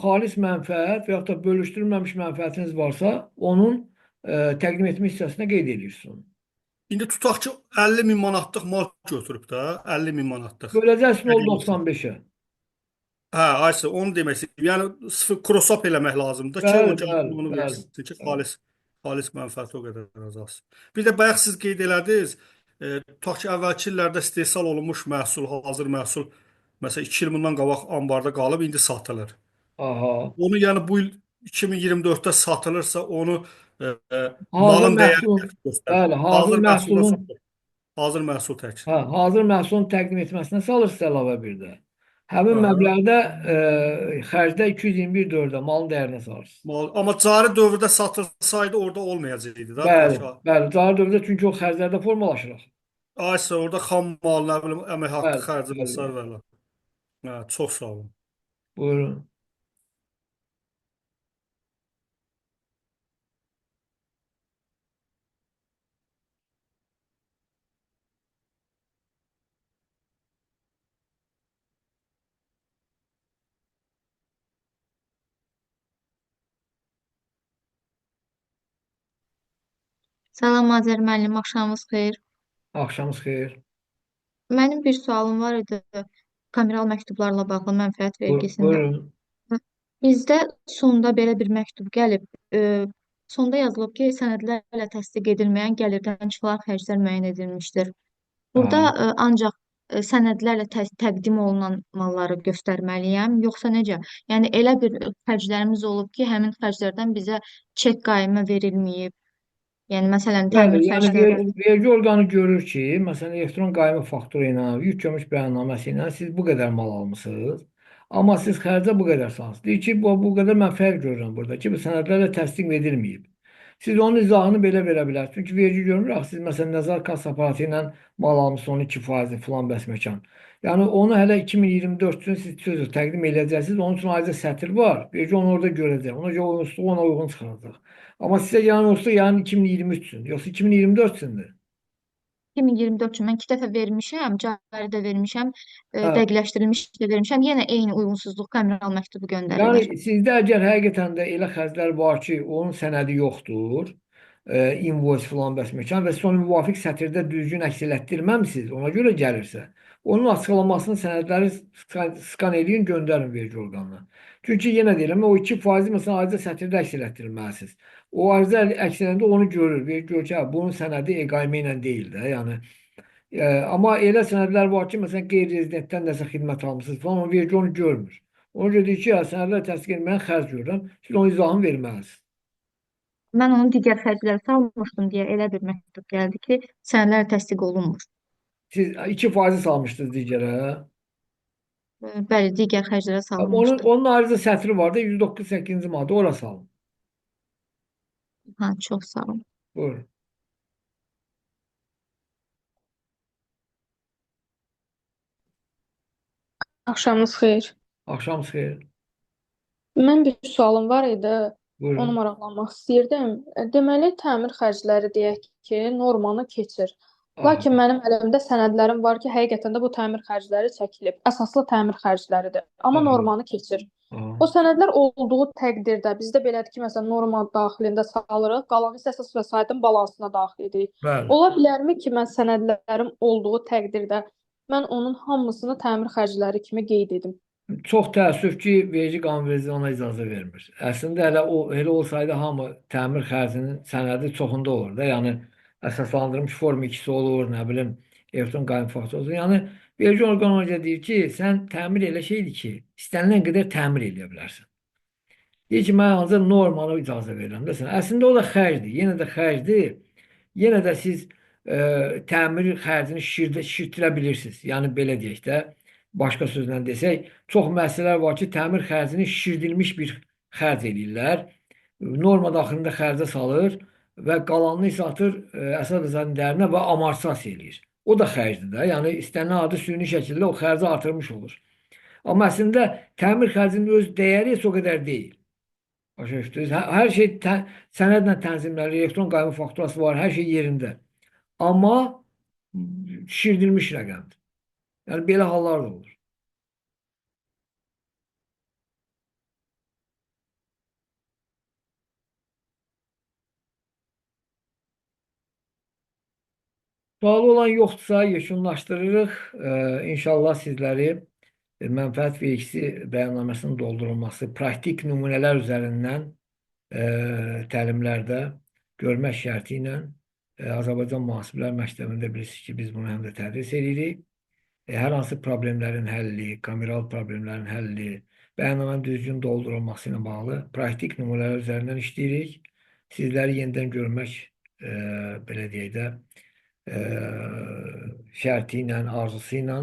xalis mənfəət və yaxud da bölüşdürülməmiş mənfəətiniz varsa, onun təqdim etmə hissəsinə qeyd edirsiniz. İndi tutaq ki, 50 min manatlıq mal götürüb də, 50 min manatlıq. Böləcəksin Nə deyirsən? 0.95-ə. Hə, aysə onu demək istəyirəm. Yəni sıfır cross-up eləmək lazımdır ki, o Bəli, bəli, gəlsin onu bəli, versin ki, bəli. xalis mənfəəti o qədər azalsın. Bir də bayaq siz qeyd elədiniz, tutaq ki, əvvəlki illərdə istehsal olunmuş məhsul, hazır məhsul məsələn 2 il bundan qabaq ambarda qalıb, indi satılır. Aha. Onu yəni bu il 2024-də satılırsa, onu Hazır malın məhsulun, dəyəri göstərir. bəli, hazır Hazır məhsulda məhsulun, satılır. Hazır məhsul tək. hə, hazır məhsulun təqdim etməsinə salırsınız əlavə bir də. Həmin Aha. məbləğdə xərcdə 221.4-ə malın dəyərinə salırsınız. Amma cari dövrdə satılsaydı orada olmayacaqdı da. Tutaq Bəli, ki, bəli, cari dövrdə çünki o xərclərdə formalaşır. aysə orada xam mal, nə bilim, əmək haqqı Bəli, xərci və bəli, bəli. s. Hə, çox sağ olun. Buyurun. Salam Azər müəllim, axşamınız xeyir. Axşamınız xeyir. Mənim bir sualım var idi kameral məktublarla bağlı mənfəət vergisində. Buyurun. Bizdə sonda belə bir məktub gəlib. Sonda yazılıb ki, sənədlərlə təsdiq edilməyən gəlirdən çıxılan xərclər müəyyən edilmişdir. Burada Aha. ancaq sənədlərlə təqdim olunan malları göstərməliyəm, yoxsa necə? Yəni elə bir xərclərimiz olub ki, həmin xərclərdən bizə çek qaymı verilməyib. Yəni məsələn Bəli, təmir yəni xərcləri. vergi orqanı görür ki, məsələn, elektron qaymı faktura ilə, yük gömüş bəyannaməsi ilə siz bu qədər mal almısınız. Amma siz xərcə bu qədər salsınız. Deyir ki, bu qədər mən fərq görürəm burada ki, bu sənədlərlə təsdiq edilməyib. Siz onun izahını belə verə bilərsiniz. Çünki vergi görmür axı siz məsələn nəzar kassa aparatı ilə mal almısınız, onun 2% filan bəs məkan. Yəni onu hələ 2024 üçün siz sözü təqdim edəcəksiniz. Onun üçün ayrıca sətir var. Vergi onu orada görəcək. Ona görə uyğunluğu ona uyğun çıxaracaq. Amma sizə yəni olsa yəni 2023 üçün, yoxsa 2024 üçündür. 2024 üçün mən 2 dəfə vermişəm, cari də vermişəm, Hə, dəqiqləşdirilmiş də vermişəm. Yenə eyni uyğunsuzluq kameral məktubu göndərirlər. yəni sizdə əgər həqiqətən də elə xərclər var ki, onun sənədi yoxdur, invoice filan bəs məkan və siz onu müvafiq sətirdə düzgün əks etdirməmisiniz, ona görə gəlirsə, onun açıqlamasını sənədləri skan edin, göndərin vergi orqanına. Çünki yenə deyirəm, o 2% məsələn ayrıca sətirdə əks etdirməlisiniz. O ayrıca əks edəndə onu görür, vergi görür ki, hə, bunun sənədi e-qaymə ilə deyil də, yəni. Amma elə sənədlər var ki, məsələn, qeyri-rezidentdən nəsə xidmət almısınız falan, o vergi onu görmür. Ona görə deyir ki, ya, sənədlər təsdiq edilməyən xərc görürəm, siz onun izahını verməlisiniz. Mən onu digər xərclərə salmışdım deyə elə bir məktub gəldi ki, sənədlər təsdiq olunmur. Siz 2% salmışdınız digərə. Bəli, digər xərclərə Onun, salınmışdı. onun ayrıca sətri var da 198-ci maddə, ora salın. Ha, çox sağ olun. Buyurun. Axşamınız xeyir. Axşam xeyir. Mən bir sualım var idi. Onu Buyurun. maraqlanmaq istəyirdim. Deməli, təmir xərcləri deyək ki, normanı keçir. Aha, Lakin mənim əlimdə sənədlərim var ki, həqiqətən də bu təmir xərcləri çəkilib. Əsaslı təmir xərcləridir. Amma aha, normanı keçir. aha. O sənədlər olduğu təqdirdə bizdə belədir ki, məsələn, norma daxilində salırıq, qalan isə əsas vəsaitin balansına daxil edirik. Bəli. Ola bilərmi ki, mən sənədlərim olduğu təqdirdə mən onun hamısını təmir xərcləri kimi qeyd edim? Çox təəssüf ki, vergi qanunverici ona icazə vermir. Əslində elə olsaydı hamı təmir xərcinin sənədi çoxunda olur da. Yəni əsaslandırılmış form 2-si olur, nə bilim, elektron qayım fakturası olur. Yəni vergi orqanı ona deyir ki, sən təmir elə şeydir ki, istənilən qədər təmir edə bilərsən. Deyir ki, mən ancaq normalı icazə verirəm. Məsələn, əslində o da xərcdir. Yenə də xərcdir. Yenə də siz təmir xərcini şişirdirə bilirsiniz. Yəni belə deyək də, başqa sözlə desək, çox müəssisələr var ki, təmir xərcini şişirdilmiş bir xərc eləyirlər. Norma daxilində xərcə salır və qalanını isə atır əsas vəsaitinin dərinə və amortisasiya eləyir. O da xərcdir də. Yəni istənilən halda süni şəkildə o xərci artırmış olur. Amma əslində təmir xərcinin öz dəyəri heç o qədər deyil. Başa düşdünüz? Hər şey sənədlə tənzimlənir, elektron qayma fakturası var, hər şey yerində. Amma şişirdilmiş rəqəmdir. Yəni belə hallar da olur. Sualı olan yoxdursa yekunlaşdırırıq. İnşallah sizləri mənfəət vergisi bəyannaməsinin doldurulması, praktik nümunələr üzərindən təlimlərdə görmək şərti ilə Azərbaycan Mühasiblər Məktəbində bilirsiniz ki, biz bunu həm də tədris edirik. Hər hansı problemlərin həlli, kameral problemlərin həlli, bəyannamənin düzgün doldurulması ilə bağlı praktik nümunələr üzərindən işləyirik. Sizləri yenidən görmək, belə deyək də, şərti ilə, arzusu ilə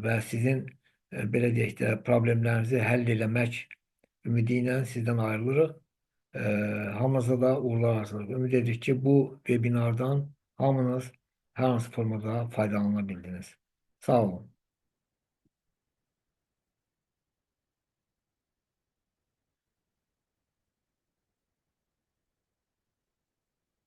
və sizin, belə deyək də, problemlərinizi həll eləmək ümidi ilə sizdən ayrılırıq. Hamınıza da uğurlar arzulayırıq. Ümid edirik ki, bu webinardan hamınız hər hansı formada faydalana bildiniz. Sağ olun.